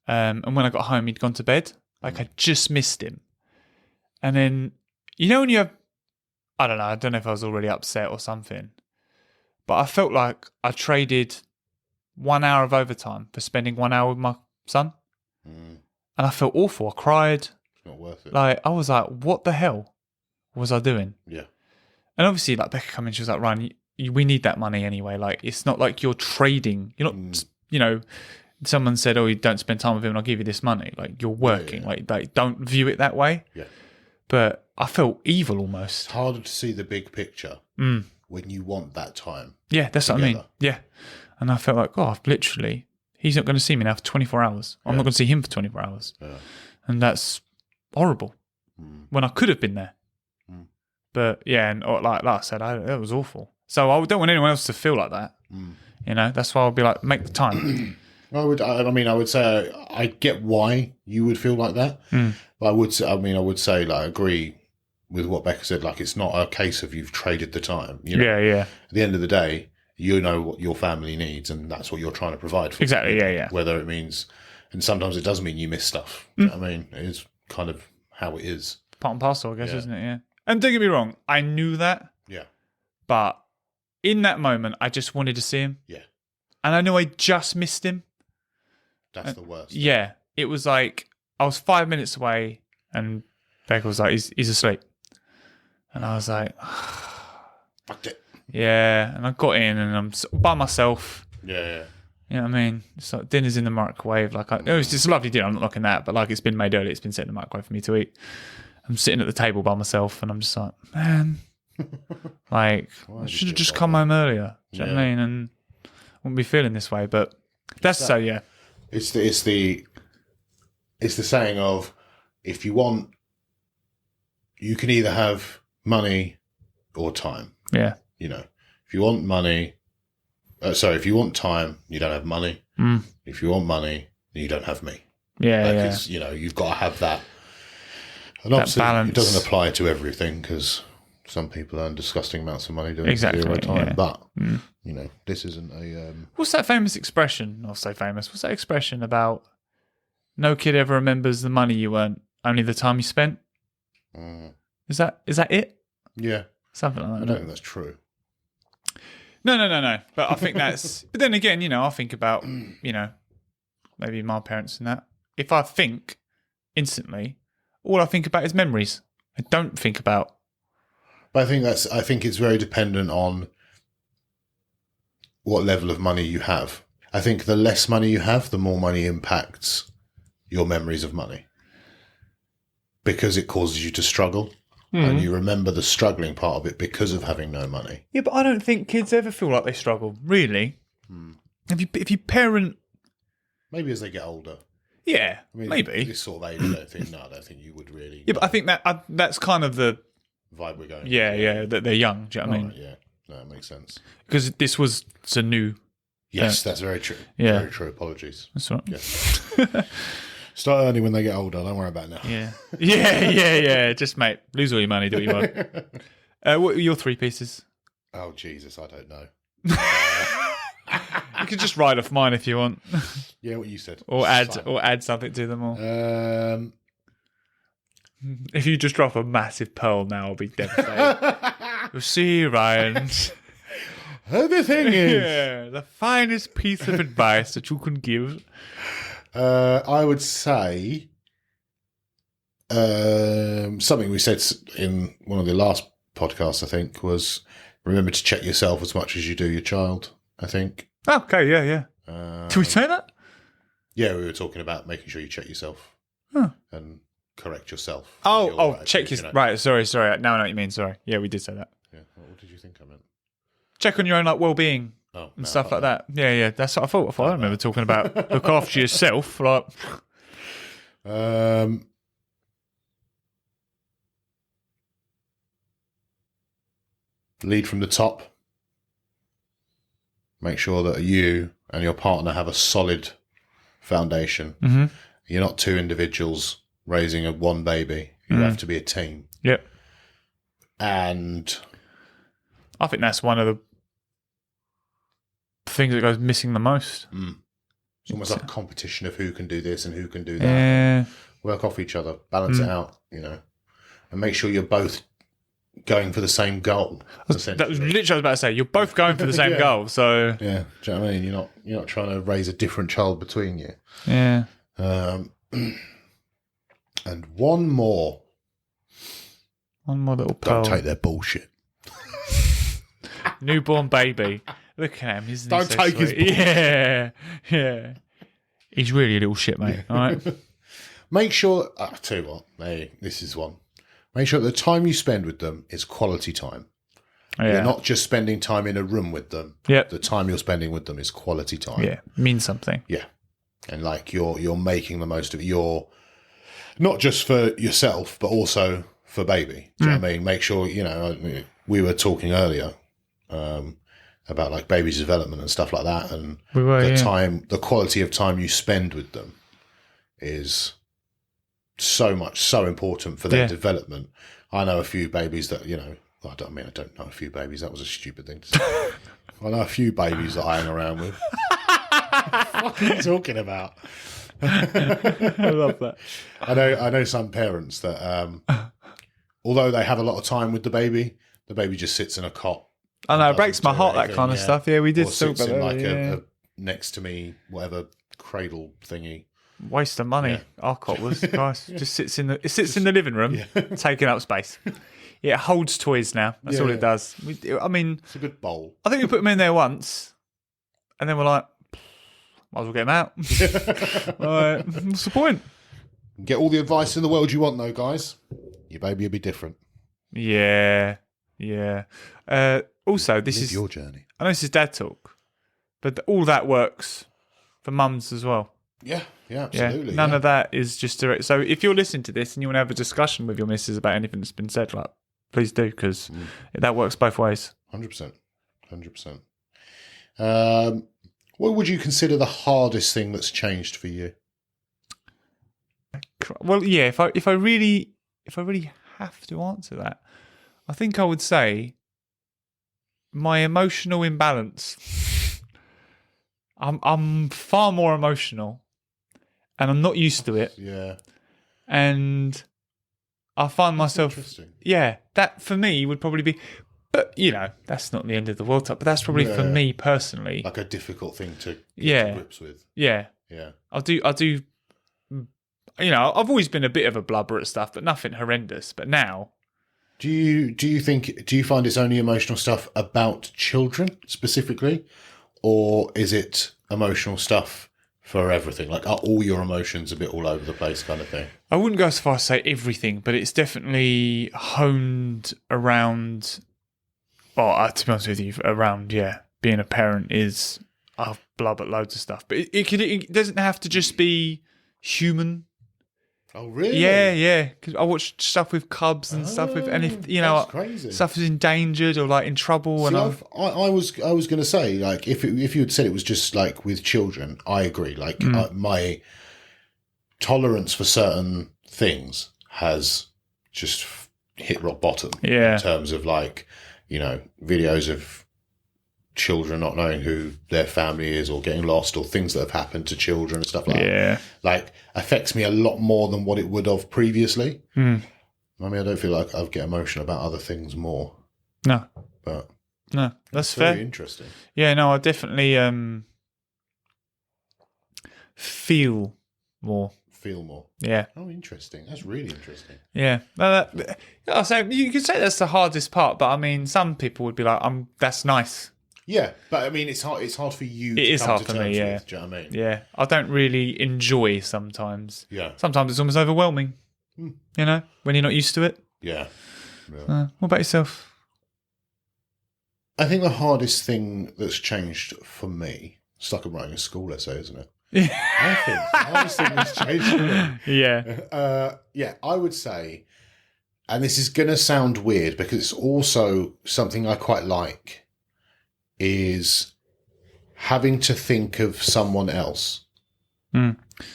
And when I got home, he'd gone to bed. Like I just missed him. And then, you know, when you have, I don't know if I was already upset or something, but I felt like I traded 1 hour of overtime for spending 1 hour with my son. And I felt awful. I cried. It's not worth it. Like, I was like, what the hell was I doing? Yeah. And obviously, like, Becca came in, she was like, Ryan, we need that money anyway. Like, it's not like you're trading. You're not, you know, someone said, oh, you don't spend time with him and I'll give you this money. Like, you're working. Yeah. Like, don't view it that way. Yeah. But I felt evil almost. It's harder to see the big picture when you want that time. Yeah, that's what I mean. Together. Yeah. And I felt like, oh, literally, he's not going to see me now for 24 hours. I'm not going to see him for 24 hours. Yeah. And that's horrible when I could have been there. But yeah, and like I said, it was awful. So I don't want anyone else to feel like that. You know, that's why I'll be like, make the time. I would say I get why you would feel like that. But I would say, like, I agree with what Becca said. Like, it's not a case of you've traded the time. You know? Yeah. At the end of the day, you know what your family needs, and that's what you're trying to provide for. Exactly. them. Yeah. Whether it means, and sometimes it does mean you miss stuff. Do you know what I mean? It is kind of how it is. Part and parcel, I guess, isn't it? Yeah. And don't get me wrong, I knew that. Yeah. But in that moment, I just wanted to see him. Yeah. And I knew I just missed him. That's the worst. Yeah. It was like, I was 5 minutes away and Becca was like, he's asleep. And I was like, Fucked it. yeah. And I got in and I'm by myself. Yeah. You know what I mean? It's like dinner's in the microwave. Like, it was just a lovely dinner. I'm not knocking that, but like, it's been made early. It's been set in the microwave for me to eat. I'm sitting at the table by myself and I'm just like, man, like, I should have just come home earlier. Do you know what I mean? And I wouldn't be feeling this way, but that's so, yeah. It's the saying of, if you want, you can either have money or time. Yeah. You know, if you want money, if you want time, you don't have money. If you want money, you don't have me. Yeah, Like, yeah. it's, you know, you've got to have that. And That obviously, balance. it doesn't apply to everything because some people earn disgusting amounts of money doing Exactly, zero time. yeah. But, you know, this isn't a... What's that famous expression? I'll say famous. What's that expression about no kid ever remembers the money you earned, only the time you spent? Is that it? Yeah. Something like I that. don't think that's true. No. But I think that's... But then again, you know, I think about, you know, maybe my parents and that. If I think instantly, all I think about is memories. I don't think about... But I think it's very dependent on what level of money you have. I think the less money you have, the more money impacts your memories of money. Because it causes you to struggle. And you remember the struggling part of it because of having no money. Yeah, but I don't think kids ever feel like they struggle, really. If you parent... Maybe as they get older. Yeah, I mean, maybe. This sort of age, I don't think you would really... Yeah, but I think that's kind of the... vibe we're going. Yeah, that they're young, do you know what I mean? Right, yeah, no, that makes sense. Because it's a new... Yes, that's very true. Yeah. Very true. Apologies. That's right. Yeah. Start earning when they get older. Don't worry about it now. Yeah. Just, mate, lose all your money, do what you want. What are your 3 pieces? Oh, Jesus, I don't know. You could just write off mine if you want. Yeah, what you said. Or Fine. add something to them all. Um, If you just drop a massive pearl now, I'll be devastated. You'll see, Ryan. the thing is, Yeah, the finest piece of advice that you can give. I would say something we said in one of the last podcasts, I think, was remember to check yourself as much as you do your child, I think. Okay, yeah. Did we say that? Yeah, we were talking about making sure you check yourself Huh. and correct yourself. Check your... Right, sorry. Now I know what you mean, sorry. Yeah, we did say that. Yeah, what did you think I meant? Check on your own, like, well-being Oh, and stuff like that. Yeah, that's what I thought. I remember talking about look after yourself, like... Lead from the top. Make sure that you and your partner have a solid foundation. Mm-hmm. You're not 2 individuals raising one baby. You have to be a team. Yep. And I think that's one of the things that goes missing the most. it's almost like a competition of who can do this and who can do that. Yeah. Work off each other, balance it out, you know, and make sure you're both going for the same goal. That was literally what I was about to say. You're both going for the same Yeah. goal, so... Yeah, do you know what I mean? You're not trying to raise a different child between you. Yeah. And one more. One more little pearl. Don't take their bullshit. Newborn baby. Look at him, isn't Don't he so take his sweet? Yeah. He's really a little shit, mate. All right. Make sure. I'll tell you what. Hey, this is one. Make sure the time you spend with them is quality time. Yeah. You're not just spending time in a room with them. Yep. The time you're spending with them is quality time. Yeah. Means something. Yeah. And like you're making the most of it. You're not just for yourself, but also for baby. Do you know what I mean? Make sure, you know, we were talking earlier about like baby's development and stuff like that. And We were, the quality of time you spend with them is so important for their development. I know a few babies that, you know, I don't know a few babies. That was a stupid thing to say. I know a few babies that I hang around with. What are you talking about? I love that. I know some parents that, although they have a lot of time with the baby just sits in a cot. I know, it breaks my do heart, that anything, kind of yeah. stuff. Yeah, we did Or talk sits about in that. like Yeah. a next to me, whatever cradle thingy. Waste of money. Yeah. Our cot was, Christ, just sits in the living room, taking up space. Yeah, it holds toys now. That's all Yeah. it does. I mean, It's a good bowl. I think we put them in there once, and then we're like, might as well get them out. Like, what's the point? Get all the advice in the world you want, though, guys. Your baby will be different. Yeah. Also, this Live is your journey. I know this is dad talk, but all that works for mums as well. Yeah, absolutely. None of that is just direct. So if you're listening to this and you want to have a discussion with your missus about anything that's been said, like, please do, because that works both ways. 100%. 100%. What would you consider the hardest thing that's changed for you? Well, yeah. If I really have to answer that, I think I would say my emotional imbalance. I'm far more emotional, and I'm not used to it. Yeah. And I find myself, Interesting. yeah, that for me would probably be, but that's not the end of the world. But that's probably for me personally, Like a difficult thing to get Yeah. to grips with. yeah. Yeah. I do. I've always been a bit of a blubber at stuff, but nothing horrendous. But now, Do you find it's only emotional stuff about children specifically, or is it emotional stuff for everything? Like, are all your emotions a bit all over the place, kind of thing? I wouldn't go as far as say everything, but it's definitely honed around. Well, to be honest with you, around being a parent is I blub at loads of stuff, but it doesn't have to just be human. Oh, really? Yeah. Because I watch stuff with cubs and stuff with, and if that's crazy. stuff is endangered or like in trouble, See, and I was going to say, like, if you had said it was just like with children, I agree. Like, my tolerance for certain things has just hit rock bottom. Yeah. In terms of like, videos of children not knowing who their family is or getting lost or things that have happened to children and stuff like that. Like, affects me a lot more than what it would have previously. I mean, I don't feel like I get emotional about other things more. No, But that's very fair. interesting. Yeah, no, I definitely feel more. Feel more. Yeah. Oh, interesting. That's really interesting. Yeah. I'll say you could say that's the hardest part, but I mean, some people would be like, "That's nice." Yeah, but I mean, it's hard. It's hard for you. It to is come hard to for terms me, yeah. with, do you know what I mean? Yeah, I don't really enjoy sometimes. Yeah. Sometimes it's almost overwhelming. When you're not used to it. Yeah. What about yourself? I think the hardest thing that's changed for me, it's like I'm writing a school essay, isn't it? Yeah. I think the hardest thing that's changed for me. Yeah. I would say, and this is going to sound weird because it's also something I quite like, is having to think of someone else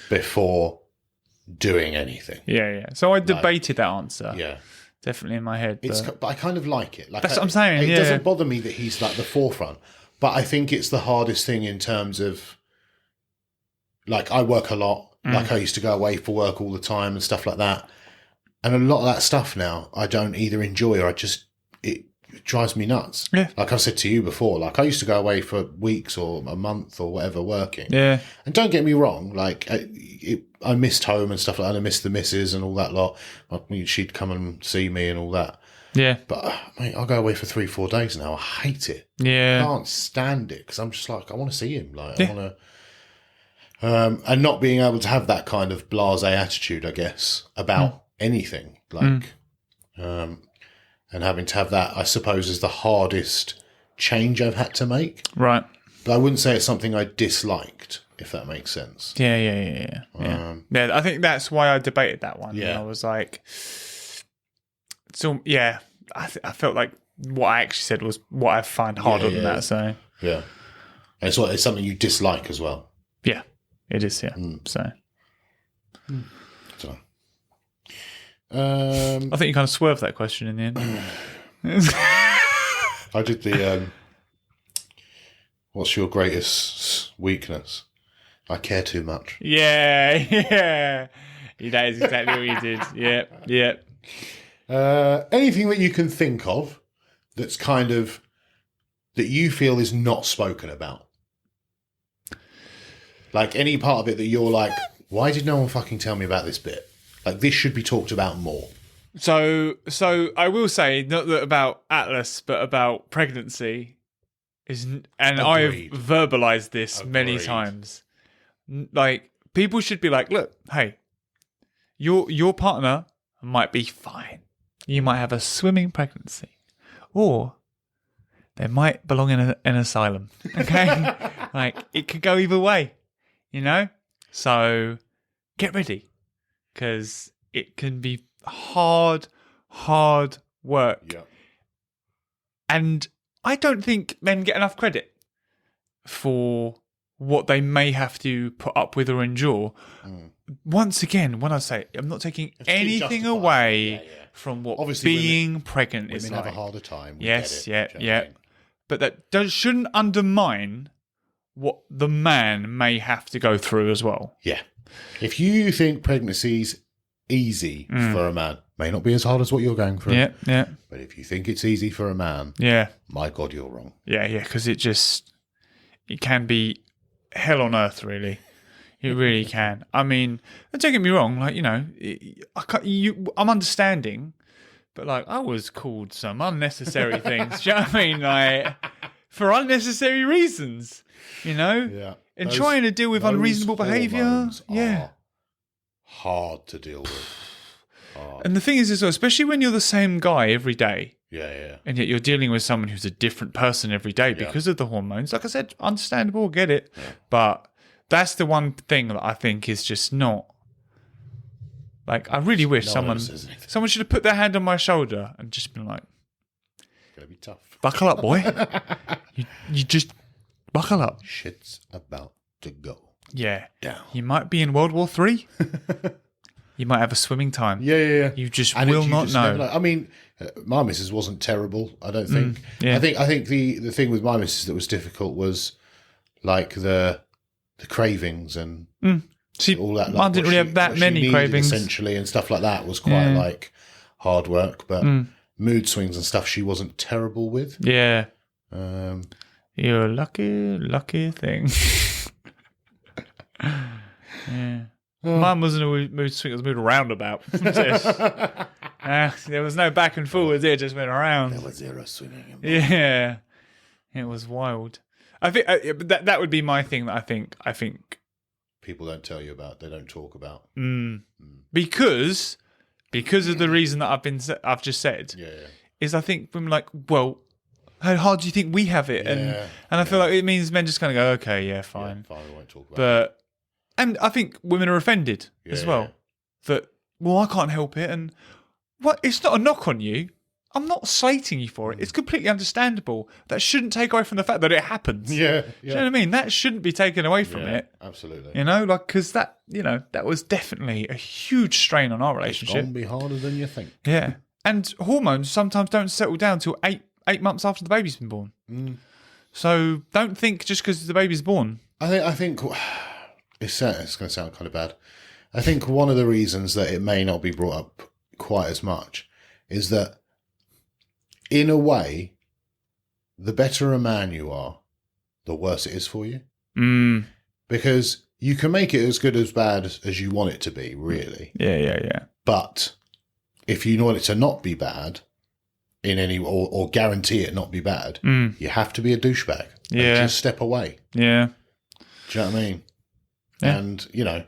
before doing anything. Yeah. So I debated that answer. Yeah. Definitely in my head. But I kind of like it. Like, That's what I'm saying, It doesn't bother me that he's like the forefront, but I think it's the hardest thing in terms of, like, I work a lot. Like, I used to go away for work all the time and stuff like that. And a lot of that stuff now, I don't either enjoy or it drives me nuts. Yeah. Like I've said to you before, like I used to go away for weeks or a month or whatever working. Yeah. And don't get me wrong, like I missed home and stuff like that. I missed the missus and all that lot. She'd come and see me and all that. Yeah. But mate, I'll go away for 3-4 days now. I hate it. Yeah. I can't stand it because I'm just like, I want to see him. Like, I want to. And not being able to have that kind of blasé attitude, I guess, about anything. Like, and having to have that, I suppose, is the hardest change I've had to make. Right. But I wouldn't say it's something I disliked, if that makes sense. Yeah. Yeah, I think that's why I debated that one. Yeah. I was like, so yeah, I felt like what I actually said was what I find harder than that. So yeah, and it's something you dislike as well. Yeah, it is. Yeah. So I don't know. I think you kind of swerved that question in the end. I did the. What's your greatest weakness? I care too much. Yeah. That is exactly what you did. Yeah. Anything that you can think of that's kind of that you feel is not spoken about, like any part of it that you're like, why did no one fucking tell me about this bit? Like, this should be talked about more. So I will say, not that about Atlas, but about pregnancy. And I've verbalized this many times. Like, people should be like, look, hey, your partner might be fine. You might have a swimming pregnancy, or they might belong in an asylum. Okay, like it could go either way, you know. So get ready, because it can be hard work. Yeah. And I don't think men get enough credit for what they may have to put up with or endure. Once again, when I say I'm not taking anything justified. away from what Obviously, being pregnant is Women like. have a harder time. We Yes, get it. Do you know what I yeah. mean? But that shouldn't undermine what the man may have to go through as well. Yeah. If you think pregnancy's easy for a man, may not be as hard as what you're going through. Yeah. But if you think it's easy for a man, Yeah. my God, you're wrong. Yeah, because it can be hell on earth, really. It really can. I mean, don't get me wrong. Like, I'm understanding, but like, I was called some unnecessary things. Do you know what I mean? Like, for unnecessary reasons. Yeah. And trying to deal with those unreasonable behaviour. hormones Yeah. are hard to deal with. And the thing is, especially when you're the same guy every day, Yeah. and yet you're dealing with someone who's a different person every day because of the hormones. Like I said, understandable, get it. Yeah. But that's the one thing that I think is just not. Like, I really wish someone should have put their hand on my shoulder and just been like, "It's gonna be tough. Buckle up, boy. you just buckle up. Shit's about to go. Yeah. Down. You might be in World War III. You might have a swimming time. Yeah. You just And will you not just know. never I mean, my missus wasn't terrible. I don't think. yeah. I think the thing with my missus that was difficult was like the cravings and all that. Mine didn't really have that many cravings essentially, and stuff like that was quite like hard work. But mood swings and stuff, she wasn't terrible with. Yeah. Um, You're a lucky thing. Yeah. Mine wasn't a mood swing, it was a mood roundabout. There was no back and forwards, it just went around. there was zero swinging. Yeah. It was wild. I think that would be my thing that I think People don't tell you about, they don't talk about. because of the reason that I've just said. Yeah. Is I think women like, well, how hard do you think we have it? And I feel like it means men just kind of go, okay, yeah, fine. Yeah, fine, we won't talk about it. And I think women are offended as well. Yeah. That, well, I can't help it. And what? It's not a knock on you. I'm not slating you for it. It's completely understandable. That shouldn't take away from the fact that it happens. Yeah. Do you know what I mean? That shouldn't be taken away from it. Absolutely. Because that was definitely a huge strain on our It's relationship. going to be harder than you think. Yeah. And hormones sometimes don't settle down till eight months after the baby's been born. So don't think just because the baby's born. I think it's going to sound kind of bad. I think one of the reasons that it may not be brought up quite as much is that, in a way, the better a man you are, the worse it is for you. Because you can make it as good as bad as you want it to be, really. Yeah. But if you want it to not be bad, in any or guarantee it not be bad, you have to be a douchebag. Yeah. And just step away. Yeah. Do you know what I mean? Yeah. And,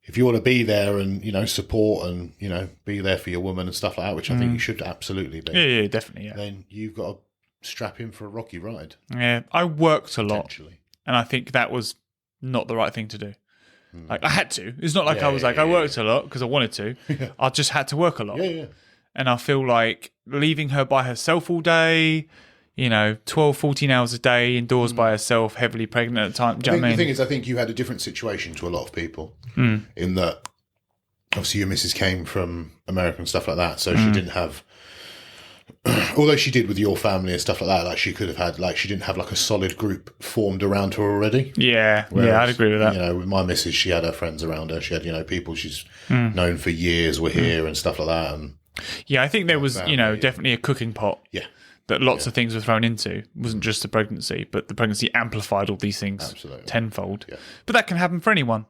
if you want to be there and, support and, be there for your woman and stuff like that, which I think you should absolutely be. Yeah, definitely, yeah. Then you've got to strap in for a rocky ride. Yeah, I worked a lot. Potentially. And I think that was not the right thing to do. Like, I had to. It's not like I worked a lot because I wanted to. I just had to work a lot. Yeah. And I feel like leaving her by herself all day, 12, 14 hours a day indoors by herself, heavily pregnant at the time. Do you know what I mean? The thing is, I think you had a different situation to a lot of people in that obviously your missus came from America and stuff like that. So she didn't have, although she did with your family and stuff like that, like she could have had, like she didn't have like a solid group formed around her already. Yeah, I'd agree with that. With my missus, she had her friends around her. She had, people she's known for years were here and stuff like that. And yeah, I think there was, definitely a cooking pot. Yeah. That lots of things were thrown into. It wasn't just the pregnancy, but the pregnancy amplified all these things tenfold. Yeah. But that can happen for anyone.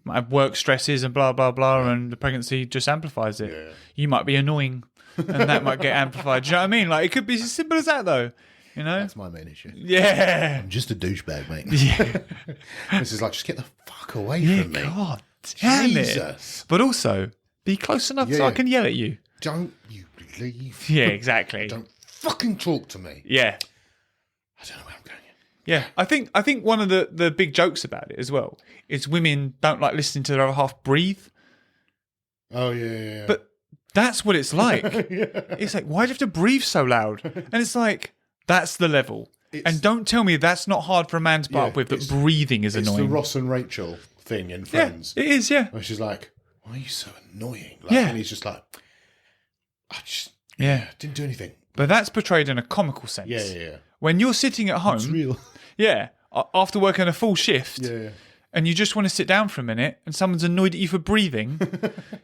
Might have work stresses and blah, blah, blah, and the pregnancy just amplifies it. Yeah. You might be annoying, and that might get amplified. Do you know what I mean? Like, it could be as simple as that, though. That's my main issue. Yeah. I'm just a douchebag, mate. Yeah. This is like, just get the fuck away from me. God damn Jesus. it. But also, be close enough so I can yell at you. Don't you leave. Yeah, exactly. Don't fucking talk to me. Yeah. I don't know where I'm going. Yeah, I think one of the big jokes about it as well is women don't like listening to their other half breathe. Oh, yeah. But That's what it's like. It's like, why do you have to breathe so loud? And it's like, that's the level. And don't tell me that's not hard for a man to put up with, that breathing is annoying. It's the Ross and Rachel thing in Friends. Yeah, it is, yeah. Where she's like, why are you so annoying? Like, Yeah. And he's just like, I just didn't do anything. But that's portrayed in a comical sense. Yeah. When you're sitting at home, It's real. after working a full shift, and you just want to sit down for a minute, and someone's annoyed at you for breathing,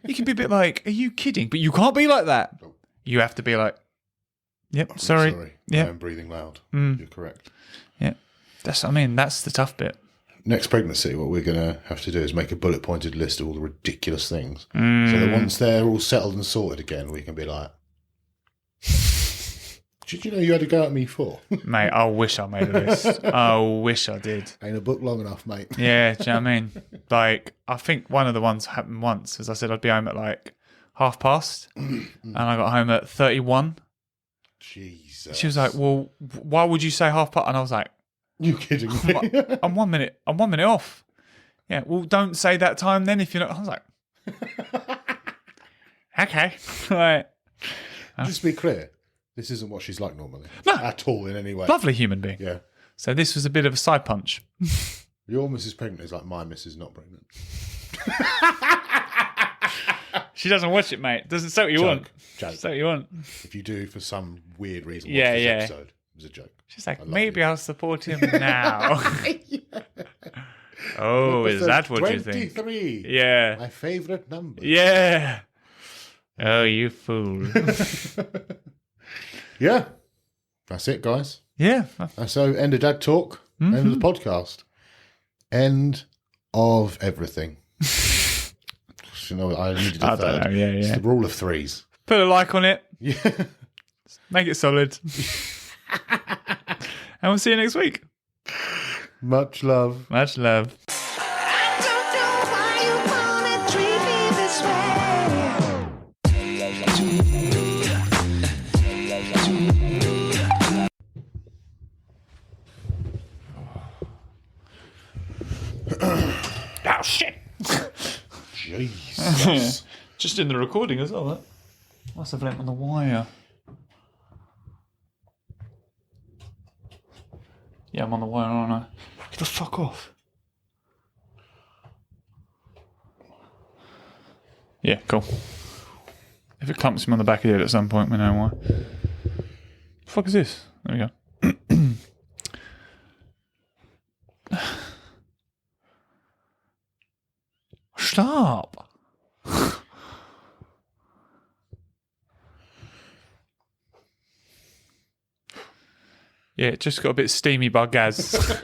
you can be a bit like, are you kidding? But you can't be like that. You have to be like, yep, sorry. I am breathing loud. You're correct. Yeah. That's the tough bit. Next pregnancy, what we're going to have to do is make a bullet pointed list of all the ridiculous things. So that once they're all settled and sorted again, we can be like, did you know you had to go at me for? Mate, I wish I made a list. I wish I did. Ain't a book long enough, mate. Yeah, do you know what I mean? Like, I think one of the ones happened once, as I said, I'd be home at like 1:30, and I got home at 31. Jesus. She was like, well, why would you say 1:30? And I was like, you kidding me? I'm 1 minute off. Yeah, well, don't say that time then if you're not. I was like, okay. Right. Just to be clear, this isn't what she's like normally. No. At all in any way. Lovely human being. Yeah. So this was a bit of a side punch. Your Mrs. Pregnant is like my Mrs. Not Pregnant. She doesn't watch it, mate. Doesn't say what you want. Joke. Say what you want. If you do, for some weird reason, watch Yeah, this yeah. episode, it was a joke. She's like, love maybe you. I'll support him now. Oh, is that what you think? 23. Yeah. My favourite number. Yeah. Oh, you fool. Yeah. That's it, guys. Yeah. And so, end of Dad Talk. End of the podcast. End of everything. You know, I needed a I third. don't know. Yeah, It's yeah. the rule of threes. Put a like on it. Yeah. Make it solid. And we'll see you next week. Much love. Much love. I don't know why you wanna treat me this way. Oh, shit. Jesus. Just in the recording as well, that. Must have lent on the wire. Yeah, I'm on the wire, aren't I? Get the fuck off. Yeah, cool. If it clumps him on the back of the head at some point, we know why. The fuck is this? There we go. Stop. Yeah, it just got a bit steamy by Gaz.